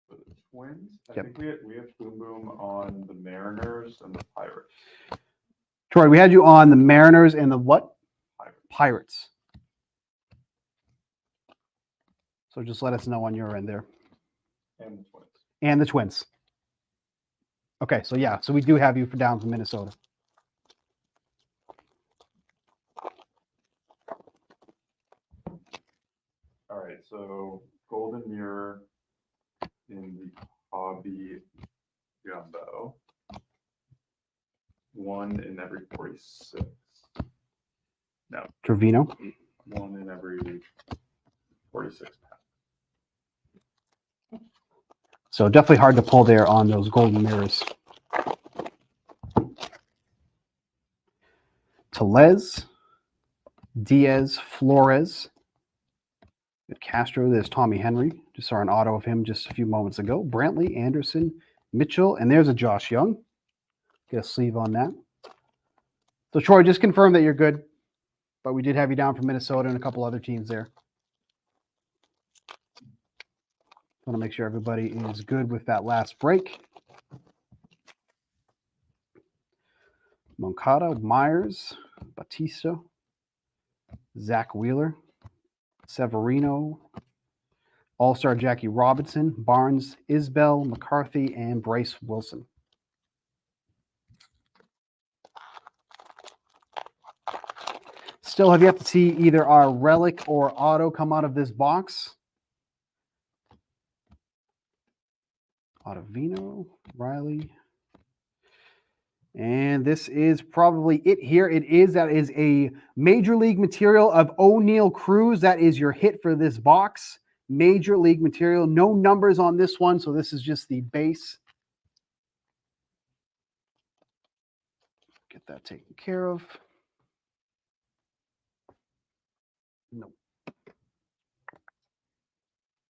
For the Twins, I Yep. think we have Boom Boom on the Mariners and the Pirates. Troy, we had you on the Mariners and the what? Pirates. So just let us know on your end there. And the Twins. And the Twins. Okay, so yeah, so we do have you for down from Minnesota. All right, so Golden Mirror in the hobby jumbo. 1 in every 46. No. Trevino. One in every 46 pack. So definitely hard to pull there on those golden mirrors. Tellez, Diaz, Flores. With Castro, there's Tommy Henry. Just saw an auto of him just a few moments ago. Brantley, Anderson, Mitchell, and there's a Josh Young. Get a sleeve on that. So, Troy, just confirm that you're good. But we did have you down for Minnesota and a couple other teams there. Want to make sure everybody is good with that last break. Moncada, Myers, Batista, Zach Wheeler, Severino, All-Star Jackie Robinson, Barnes, Isbell, McCarthy, and Bryce Wilson. Still have yet to see either our relic or auto come out of this box. Ottavino, Riley. And this is probably it here. It is. That is a Major League material of O'Neal Cruz. That is your hit for this box. Major League material. No numbers on this one, so this is just the base. Get that taken care of. No.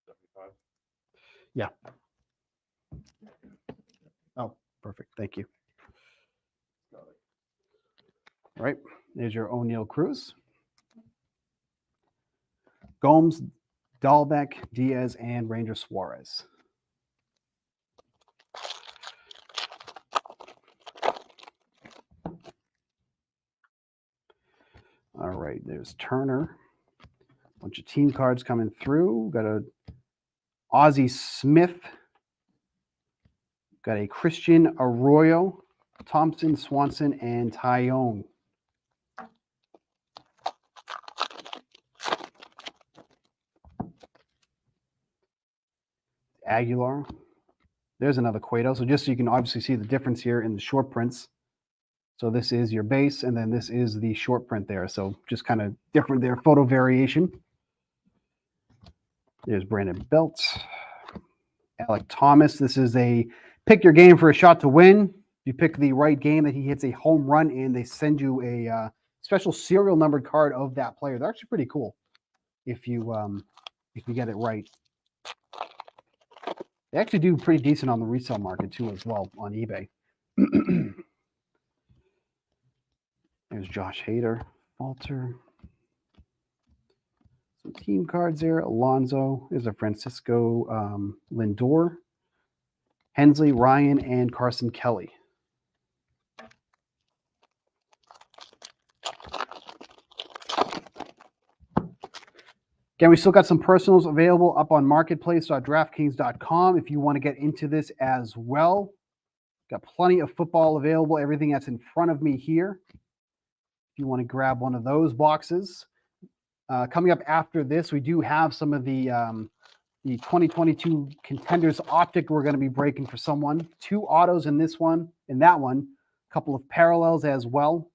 75. Yeah. Oh, perfect. Thank you. Got it. All right. There's your O'Neal Cruz. Gomes, Dahlbeck, Diaz, and Ranger Suarez. All right, there's Turner. Bunch of team cards coming through. Got a Ozzie Smith. Got a Christian Arroyo, Thompson, Swanson, and Tyone. Aguilar. There's another Cueto. So just so you can obviously see the difference here in the short prints. So this is your base, and then this is the short print there. So just kind of different there, photo variation. There's Brandon Belt. Alec Thomas. This is a pick your game for a shot to win. You pick the right game that he hits a home run in, they send you a special serial numbered card of that player. They're actually pretty cool if you get it right. They actually do pretty decent on the resale market too as well on eBay. There's Josh Hader, Falter. Some team cards there. Alonso. There's a Francisco Lindor. Hensley, Ryan, and Carson Kelly. Again, we still got some personals available up on marketplace.draftkings.com if you want to get into this as well. Got plenty of football available, everything that's in front of me here. If you want to grab one of those boxes. Coming up after this, we do have some of the 2022 Contenders Optic we're going to be breaking for someone. 2 autos in this one, in that one. A couple of parallels as well.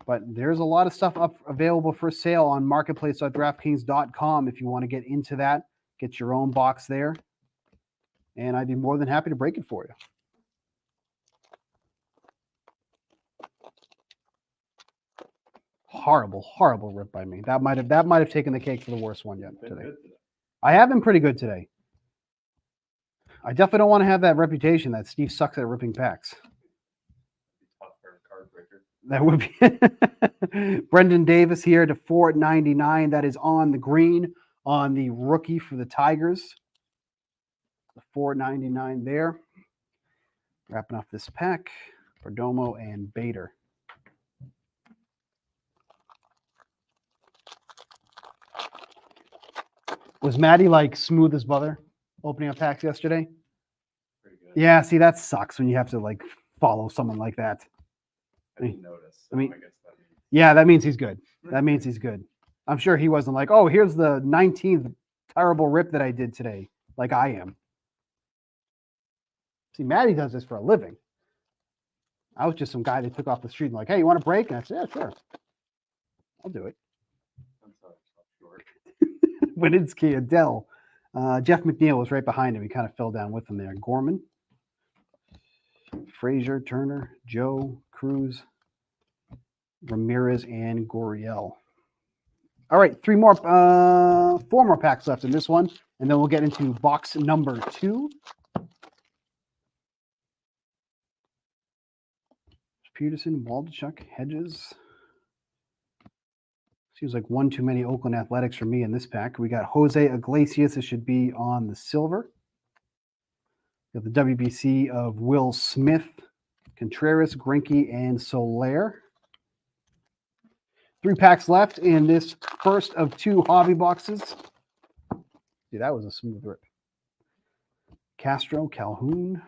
But there's a lot of stuff up available for sale on marketplace.draftkings.com if you want to get into that. Get your own box there. And I'd be more than happy to break it for you. Horrible, horrible rip by me. That might have taken the cake for the worst one yet today. I have been pretty good today. I definitely don't want to have that reputation that Steve sucks at ripping packs. That would be Brendan Davis here to 499. That is on the green on the rookie for the Tigers. The 499 there. Wrapping off this pack. Perdomo and Bader. Was Maddie like smooth as butter opening up packs yesterday? Pretty good. Yeah, see, that sucks when you have to like follow someone like that. I didn't notice. So I mean, I guess that means. Yeah, that means he's good. That means he's good. I'm sure he wasn't like, oh, here's the 19th terrible rip that I did today, like I am. See, Maddie does this for a living. I was just some guy that took off the street and like, hey, you want a break? And I said, yeah, sure. I'll do it. I'm sorry, it's not short. Wininsky, Adele. Jeff McNeil was right behind him. He kind of fell down with him there. Gorman, Frazier, Turner, Joe, Cruz, Ramirez, and Gurriel. All right, 4 more packs left in this one, and then we'll get into box number 2. Peterson, Waldchuk, Hedges. Seems like one too many Oakland Athletics for me in this pack. We got Jose Iglesias. This should be on the silver. We got the WBC of Will Smith, Contreras, Greinke, and Soler. 3 packs left in this first of 2 hobby boxes. Dude, that was a smooth rip. Castro, Calhoun.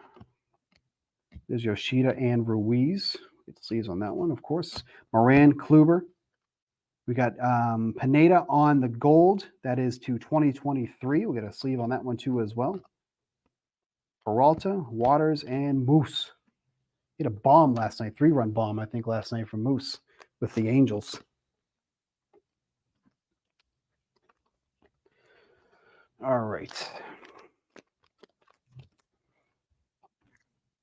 There's Yoshida and Ruiz. Get the sleeves on that one, of course. Moran, Kluber. We got Pineda on the gold. That is to 2023. We'll get a sleeve on that one too as well. Peralta, Waters, and Moose. Hit a bomb last night, 3-run bomb, I think, last night from Moose with the Angels. All right.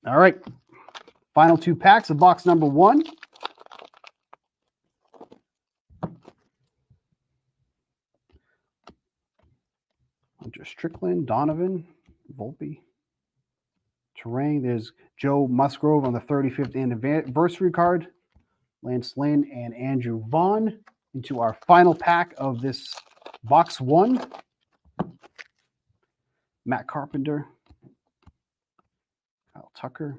All right. Final 2 packs of box number 1. Hunter Strickland, Donovan, Volpe, Terang. There's Joe Musgrove on the 35th anniversary card. Lance Lynn and Andrew Vaughn into our final pack of this box 1. Matt Carpenter, Kyle Tucker.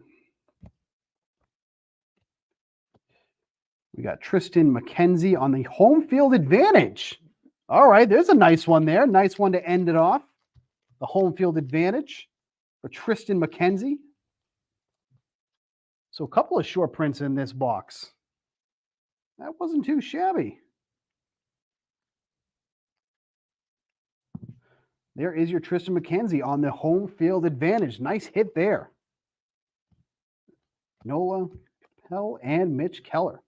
We got Tristan McKenzie on the home field advantage. All right, there's a nice one there. Nice one to end it off. The home field advantage for Tristan McKenzie. So a couple of short prints in this box. That wasn't too shabby. There is your Tristan McKenzie on the home field advantage. Nice hit there. Nola, Pell, and Mitch Keller.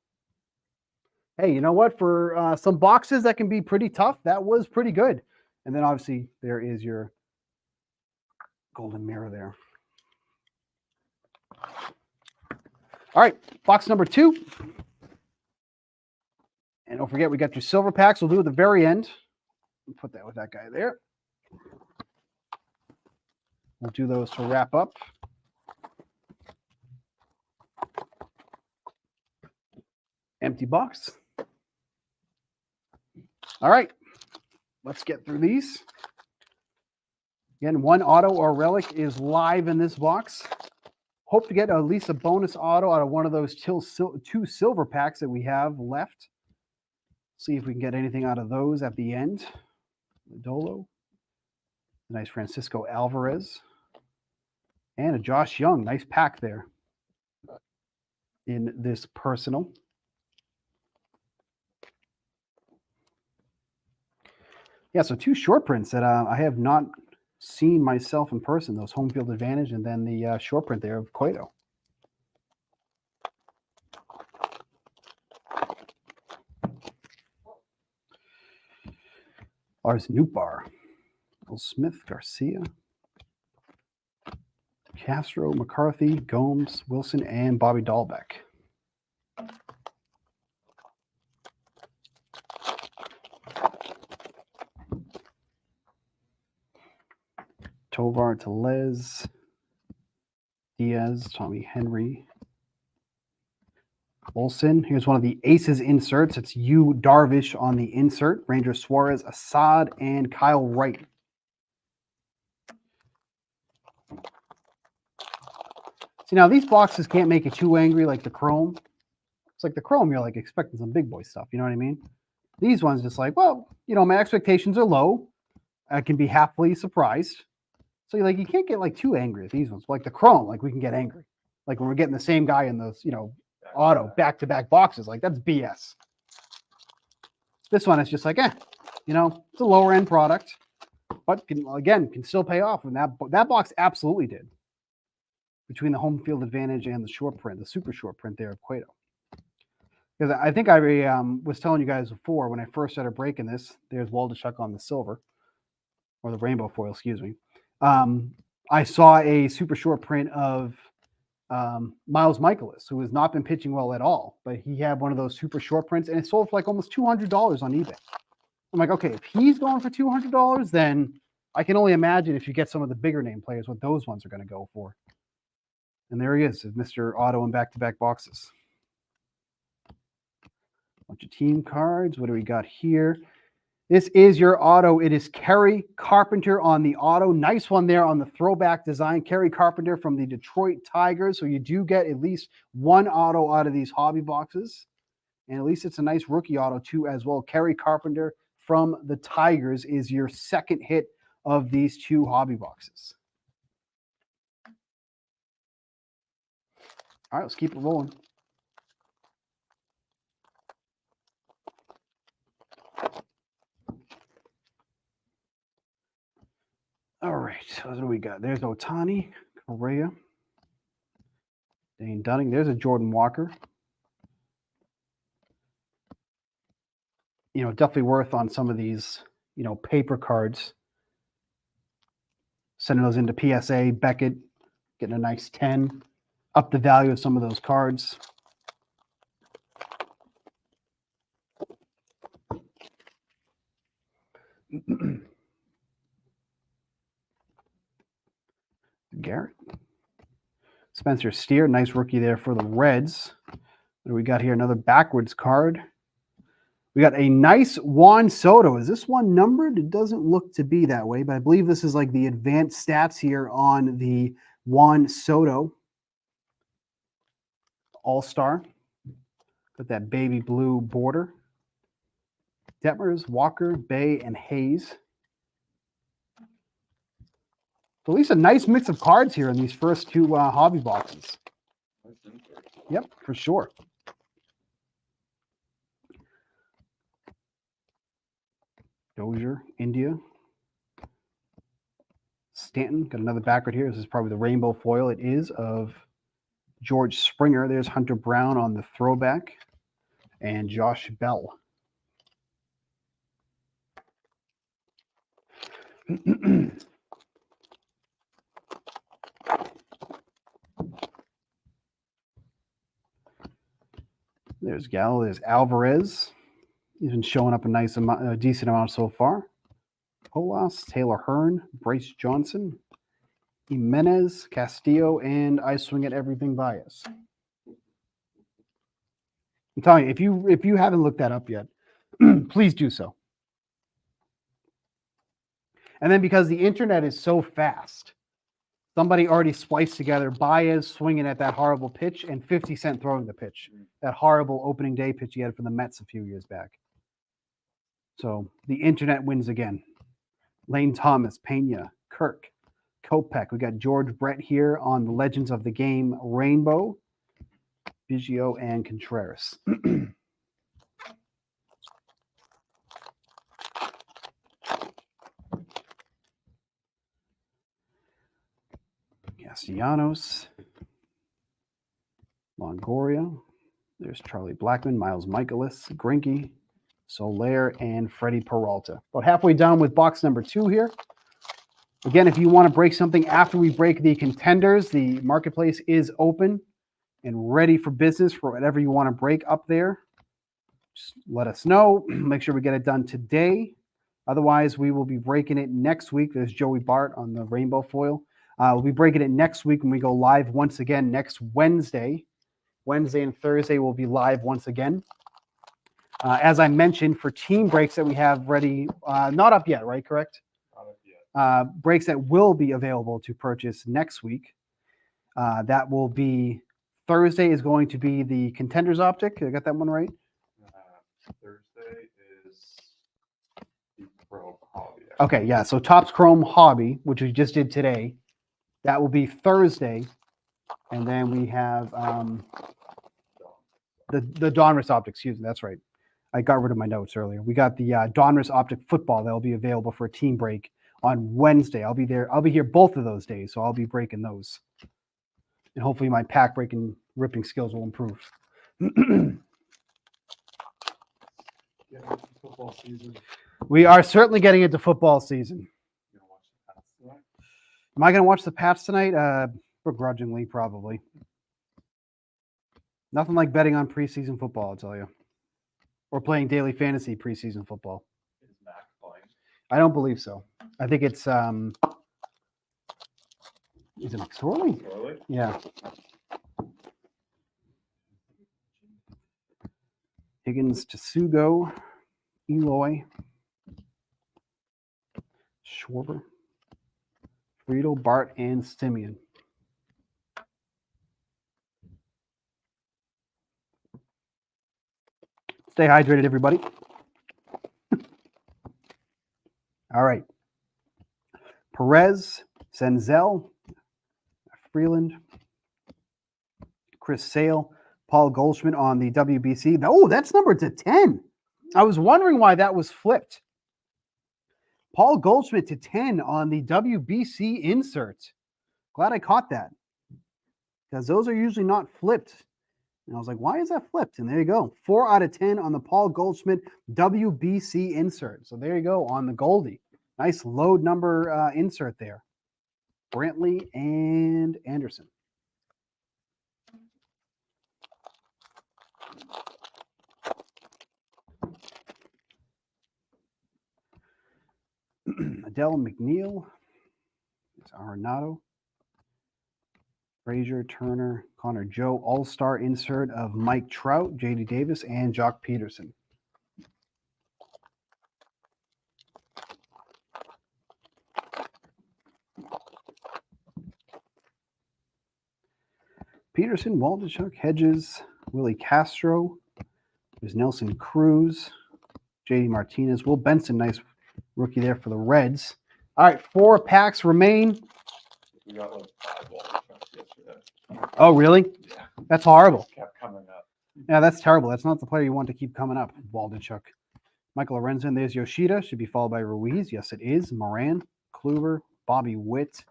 Hey, you know what? For some boxes that can be pretty tough, that was pretty good. And then obviously there is your golden mirror there. All right, box number 2. And don't forget, we got your silver packs. We'll do at the very end. Put that with that guy there. We'll do those to wrap up. Empty box. All right, let's get through these. Again, 1 auto or relic is live in this box. Hope to get at least a bonus auto out of one of those 2 silver packs that we have left. See if we can get anything out of those at the end. Dolo. Nice Francisco Alvarez. And a Josh Young. Nice pack there in this personal. Yeah, so 2 short prints that I have not seen myself in person. Those home field advantage and then the short print there of Cueto. Lars Nootbaar. Will Smith, Garcia. Castro, McCarthy, Gomes, Wilson, and Bobby Dahlbeck. Tovar, Tellez, Diaz, Tommy Henry, Olsen. Here's one of the Aces inserts. It's Yu Darvish on the insert. Ranger Suarez, Assad, and Kyle Wright. See, now these boxes can't make you too angry like the Chrome. It's like the Chrome, you're like expecting some big boy stuff. You know what I mean? These ones just like, well, you know, my expectations are low. I can be happily surprised. So like you can't get like too angry at these ones. Like the Chrome, like we can get angry. Like when we're getting the same guy in those, you know, auto back-to-back boxes. Like that's BS. This one is just like, you know, it's a lower end product, but can still pay off. And that box absolutely did. Between the home field advantage and the short print, the super short print there of Cueto. Because I think I was telling you guys before when I first started breaking this, there's Waldachuk on the silver, or the rainbow foil, excuse me. I saw a super short print of Miles Michaelis, who has not been pitching well at all, but he had one of those super short prints, and it sold for like almost $200 on eBay. I'm like, okay, if he's going for $200, then I can only imagine if you get some of the bigger name players, what those ones are going to go for. And there he is, Mr. Auto in back-to-back boxes. Bunch of team cards. What do we got here? This is your auto. It is Kerry Carpenter on the auto. Nice one there on the throwback design. Kerry Carpenter from the Detroit Tigers. So you do get at least one auto out of these hobby boxes. And at least it's a nice rookie auto too as well. Kerry Carpenter from the Tigers is your second hit of these two hobby boxes. All right, let's keep it rolling. All right, what do we got? There's Ohtani, Correa, Dane Dunning. There's a Jordan Walker. You know, definitely worth on some of these, you know, paper cards. Sending those into PSA, Beckett, getting a nice 10. Up the value of some of those cards. Garrett. Spencer Steer, nice rookie there for the Reds. What do we got here? Another backwards card. We got a nice Juan Soto. Is this one numbered? It doesn't look to be that way, but I believe this is like the advanced stats here on the Juan Soto All-Star. Got that baby blue border. Detmers, Walker, Bay, and Hayes. So at least a nice mix of cards here in these first two hobby boxes. Yep, for sure. Dozier, India. Stanton, got another backward here. This is probably the rainbow foil. It is of George Springer. There's Hunter Brown on the throwback. And Josh Bell. There's Gallo. There's Alvarez. He's been showing up a decent amount so far. Polas, Taylor Hearn, Bryce Johnson, Jimenez, Castillo, and I swing at everything bias. I'm telling you, if you haven't looked that up yet, please do so. And then because the internet is so fast, somebody already spliced together Baez swinging at that horrible pitch and 50 Cent throwing the pitch. That horrible opening day pitch he had from the Mets a few years back. So the internet wins again. Lane Thomas, Pena, Kirk, Kopech. We got George Brett here on the Legends of the Game Rainbow. Biggio and Contreras. Castellanos, Longoria. There's Charlie Blackmon, Miles Michaelis, Greinke, Soler, and Freddie Peralta. About halfway done with box number 2 here. Again, if you want to break something after we break the contenders, the marketplace is open and ready for business for whatever you want to break up there. Just let us know. Make sure we get it done today. Otherwise, we will be breaking it next week. There's Joey Bart on the rainbow foil. We'll be breaking it next week when we go live once again next Wednesday. Wednesday and Thursday will be live once again. As I mentioned, for team breaks that we have ready, not up yet, right? Correct? Not up yet. Breaks that will be available to purchase next week. That will be Thursday is going to be the Contenders Optic. I got that one right? Thursday is the Chrome Hobby. Okay, yeah. So Topps Chrome Hobby, which we just did today, that will be Thursday. And then we have the Donruss Optic. Excuse me, that's right. I got rid of my notes earlier. We got the Donruss Optic football that will be available for a team break on Wednesday. I'll be there. I'll be here both of those days, so I'll be breaking those. And hopefully my pack breaking ripping skills will improve. Get into football season. We are certainly getting into football season. You gonna watch the Pats tonight? Am I going to watch the Pats tonight? Begrudgingly, probably. Nothing like betting on preseason football, I'll tell you. Or playing daily fantasy preseason football. Is Mac playing? I don't believe so. I think it's is it McSorley? Sorley? Yeah. Higgins, Tasugo, Eloy, Schwarber, Friedel, Bart, and Simeon. Stay hydrated, everybody. All right. Perez, Senzel, Freeland, Chris Sale, Paul Goldschmidt on the WBC. Oh, that's numbered to 10. I was wondering why that was flipped. Paul Goldschmidt to 10 on the WBC insert. Glad I caught that, because those are usually not flipped. And I was like, why is that flipped? And there you go. 4 out of 10 on the Paul Goldschmidt WBC insert. So there you go on the Goldie. Nice load number insert there. Brantley and Anderson. Adele McNeil. It's Arenado. Frazier, Turner, Connor Joe. All-star insert of Mike Trout, J.D. Davis, and Jock Peterson. Peterson, Waldichuk, Hedges, Willie Castro. There's Nelson Cruz, J.D. Martinez, Will Benson, nice rookie there for the Reds. All right, 4 packs remain. We got like 5 ball shots yesterday. Oh, really? Yeah. That's horrible. Just kept coming up. Yeah, that's terrible. That's not the player you want to keep coming up, Waldichuk. Michael Lorenzen, there's Yoshida. Should be followed by Ruiz. Yes, it is. Moran, Kluber, Bobby Witt,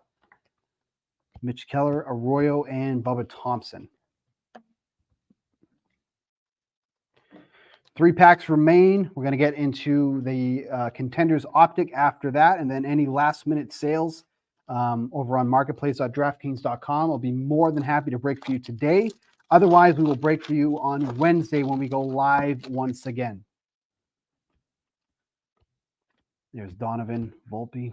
Mitch Keller, Arroyo, and Bubba Thompson. 3 packs remain. We're going to get into the Contenders Optic after that, and then any last-minute sales over on marketplace.draftkings.com. I'll be more than happy to break for you today. Otherwise, we will break for you on Wednesday when we go live once again. There's Donovan, Volpe.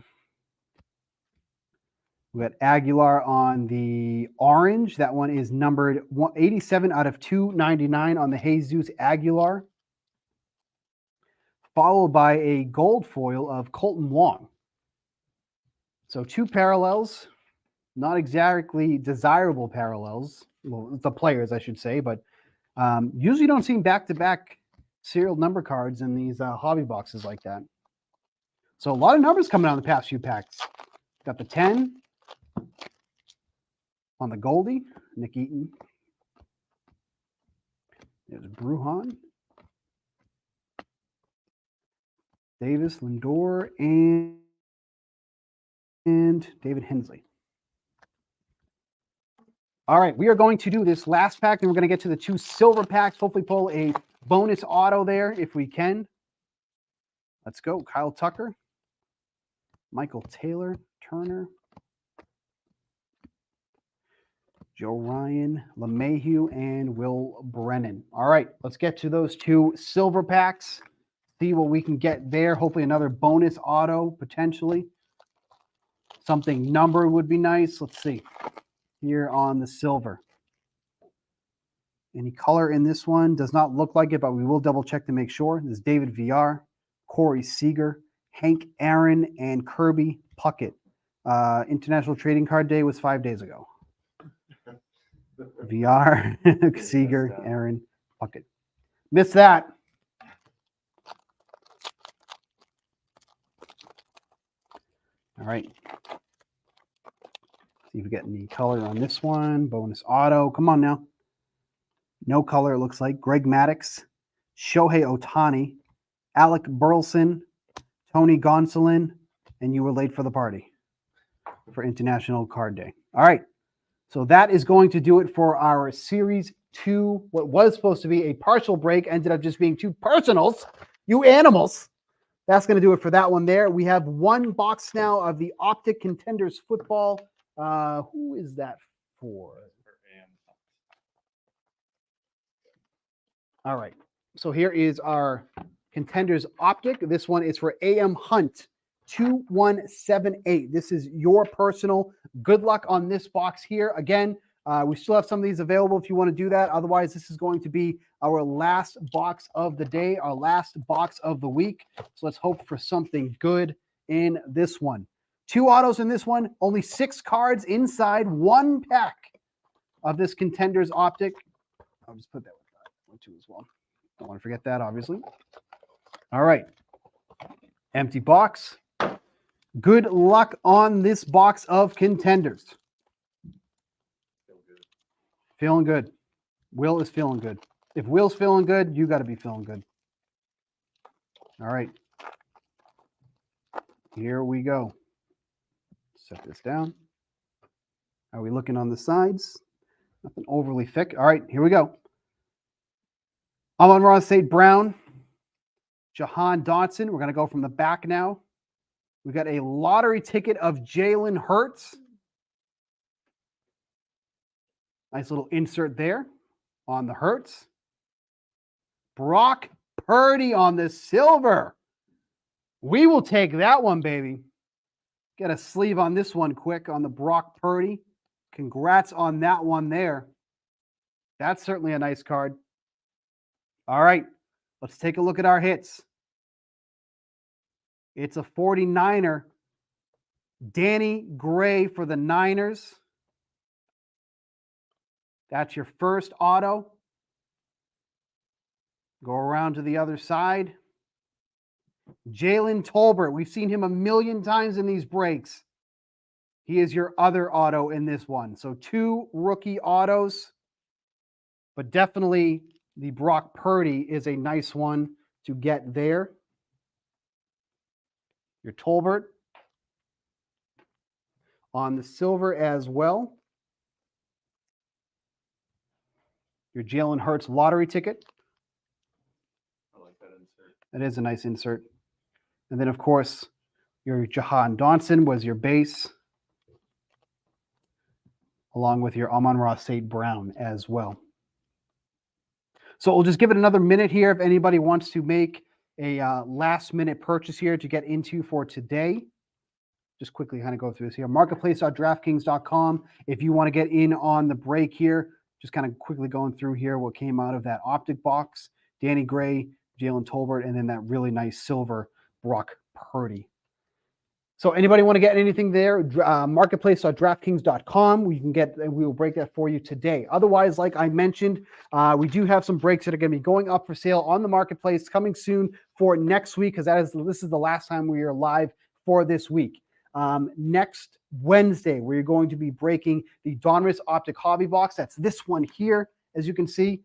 We got Aguilar on the orange. That one is numbered 87 out of 299 on the Jesus Aguilar. Followed by a gold foil of Colton Wong. So 2 parallels, not exactly desirable parallels. Well, the players, I should say, but usually don't see back-to-back serial number cards in these hobby boxes like that. So a lot of numbers coming out in the past few packs. Got the 10 on the Goldie, Nick Eaton. There's Bruhan, Davis, Lindor, and David Hensley. All right, we are going to do this last pack, and we're going to get to the 2 silver packs. Hopefully pull a bonus auto there if we can. Let's go. Kyle Tucker, Michael Taylor, Turner, Joe Ryan, LeMahieu, and Will Brennan. All right, let's get to those 2 silver packs. See what we can get there. Hopefully another bonus auto, potentially. Something numbered would be nice. Let's see. Here on the silver. Any color in this one? Does not look like it, but we will double check to make sure. This is David VR, Corey Seager, Hank Aaron, and Kirby Puckett. International Trading Card Day was 5 days ago. VR, Seager, Aaron, Puckett. Missed that. All right. See if we get any color on this one. Bonus auto. Come on now. No color, it looks like. Greg Maddux, Shohei Ohtani, Alec Burleson, Tony Gonsolin, and you were late for the party for International Card Day. All right. So that is going to do it for our Series 2. What was supposed to be a partial break ended up just being 2 personals. You animals. That's going to do it for that one there. We have one box now of the Optic Contenders football. Who is that for? All right. So here is our Contenders Optic. This one is for AM Hunt 2178. This is your personal. Good luck on this box here. Again, we still have some of these available if you want to do that. Otherwise, this is going to be our last box of the day, our last box of the week. So let's hope for something good in this one. 2 autos in this one, only 6 cards inside one pack of this Contenders Optic. I'll just put that one too as well. Don't want to forget that, obviously. All right. Empty box. Good luck on this box of Contenders. Feeling good. Will is feeling good. If Will's feeling good, you got to be feeling good. All right. Here we go. Set this down. Are we looking on the sides? Nothing overly thick. All right, here we go. Amon-Ra St. Brown. Jahan Dotson. We're going to go from the back now. We got a lottery ticket of Jalen Hurts. Nice little insert there on the Hurts. Brock Purdy on the silver. We will take that one, baby. Get a sleeve on this one quick on the Brock Purdy. Congrats on that one there. That's certainly a nice card. All right, let's take a look at our hits. It's a 49er. Danny Gray for the Niners. That's your first auto. Go around to the other side. Jalen Tolbert. We've seen him a million times in these breaks. He is your other auto in this one. So 2 rookie autos. But definitely the Brock Purdy is a nice one to get there. Your Tolbert on the silver as well. Your Jalen Hurts lottery ticket. I like that insert. That is a nice insert. And then, of course, your Jahan Dotson was your base, along with your Amon-Ra St. Brown as well. So we'll just give it another minute here if anybody wants to make a last-minute purchase here to get into for today. Just quickly kind of go through this here. Marketplace.draftkings.com. If you want to get in on the break here, just kind of quickly going through here what came out of that Optic box. Danny Gray, Jalen Tolbert, and then that really nice silver Brock Purdy. So anybody want to get anything there? Marketplace.draftkings.com. We will break that for you today. Otherwise, like I mentioned, we do have some breaks that are going to be going up for sale on the marketplace coming soon for next week, because this is the last time we are live for this week. Next Wednesday, we're going to be breaking the Donruss Optic Hobby Box. That's this one here, as you can see.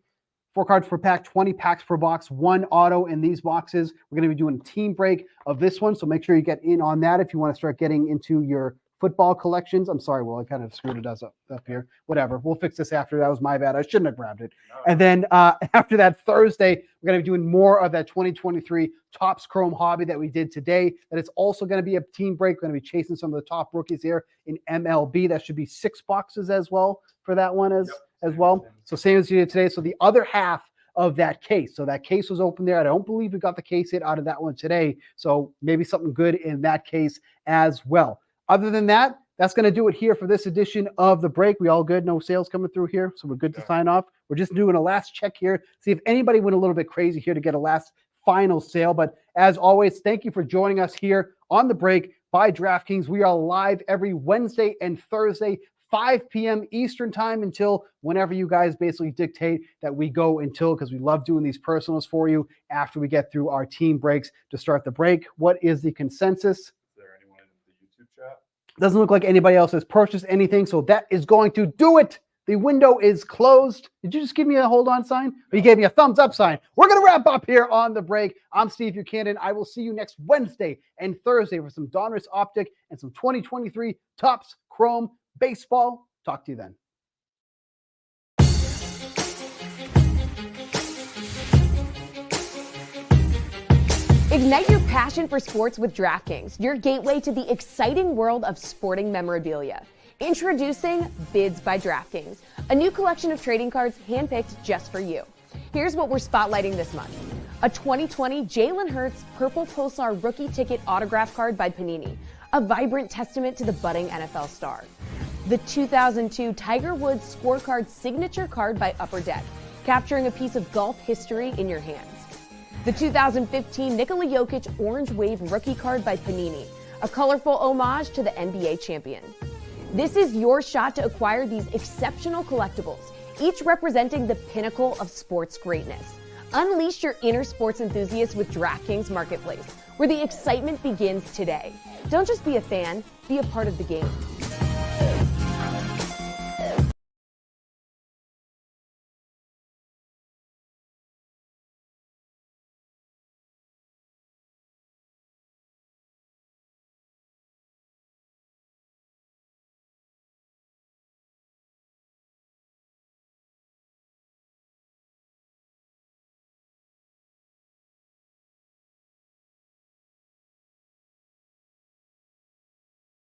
4 cards per pack, 20 packs per box, 1 auto in these boxes. We're going to be doing a team break of this one, so make sure you get in on that if you want to start getting into your football collections. I'm sorry, Will, I kind of screwed it up here. Whatever, we'll fix this after. That was my bad. I shouldn't have grabbed it. And then after that Thursday, we're going to be doing more of that 2023 Topps Chrome hobby that we did today. That it's also going to be a team break. We're going to be chasing some of the top rookies here in MLB. That should be 6 boxes as well for that one as well. So same as you did today. So the other half of that case. So that case was open there. I don't believe we got the case hit out of that one today. So maybe something good in that case as well. Other than that, that's going to do it here for this edition of the break. We all good? No sales coming through here. So we're good to sign off. We're just doing a last check here. See if anybody went a little bit crazy here to get a last final sale. But as always, thank you for joining us here on the break by DraftKings. We are live every Wednesday and Thursday, 5 p.m. Eastern time until whenever you guys basically dictate that we go until, because we love doing these personals for you after we get through our team breaks to start the break. What is the consensus? Is there anyone in the YouTube chat? Doesn't look like anybody else has purchased anything, so that is going to do it. The window is closed. Did you just give me a hold on sign? Or you gave me a thumbs up sign. We're going to wrap up here on the break. I'm Steve Buchanan. I will see you next Wednesday and Thursday for some Donruss Optic and some 2023 Topps Chrome baseball. Talk to you then. Ignite your passion for sports with DraftKings, your gateway to the exciting world of sporting memorabilia. Introducing Bids by DraftKings, a new collection of trading cards handpicked just for you. Here's what we're spotlighting this month. A 2020 Jalen Hurts Purple Pulsar Rookie Ticket Autograph Card by Panini, a vibrant testament to the budding NFL star. The 2002 Tiger Woods Scorecard Signature Card by Upper Deck, capturing a piece of golf history in your hands. The 2015 Nikola Jokic Orange Wave Rookie Card by Panini, a colorful homage to the NBA champion. This is your shot to acquire these exceptional collectibles, each representing the pinnacle of sports greatness. Unleash your inner sports enthusiast with DraftKings Marketplace, where the excitement begins today. Don't just be a fan, be a part of the game.